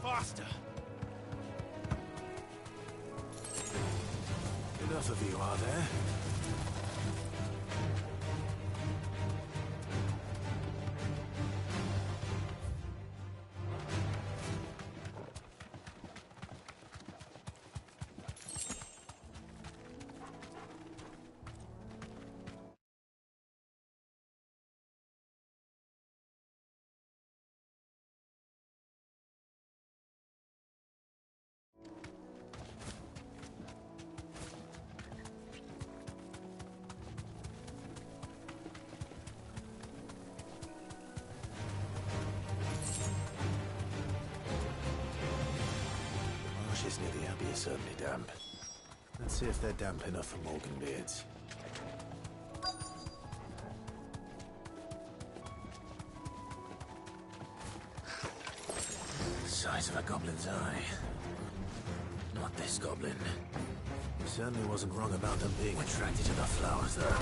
Faster! Enough of you, are there? Marshes near the Abbey are certainly damp. Let's see if they're damp enough for Morganbeards. Size of a goblin's eye. Not this goblin. Certainly wasn't wrong about them being attracted to the flowers, though.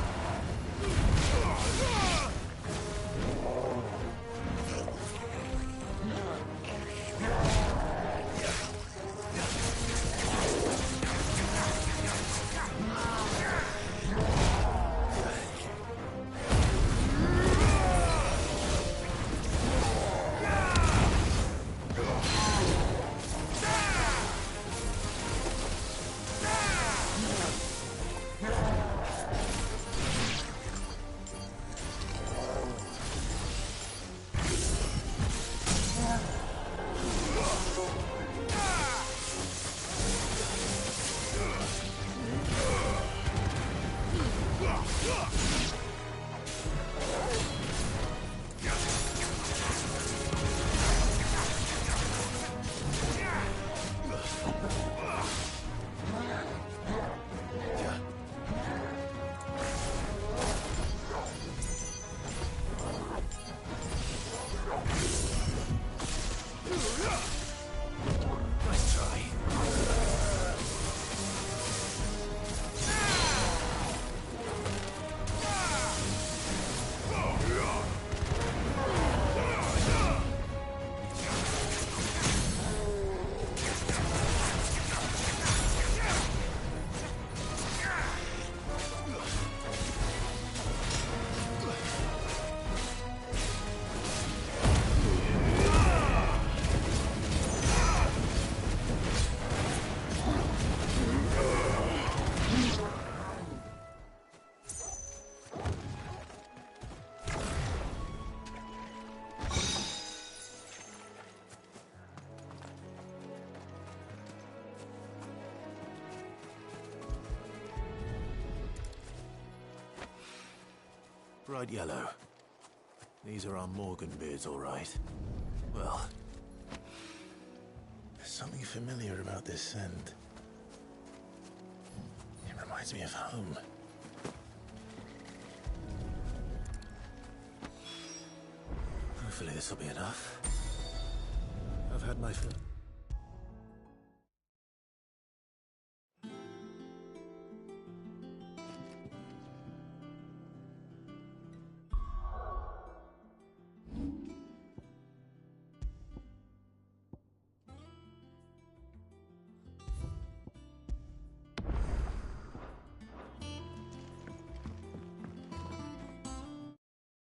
Bright yellow. These are our Morgan beards, all right. Well, there's something familiar about this scent. It reminds me of home. Hopefully this will be enough. I've had my fill.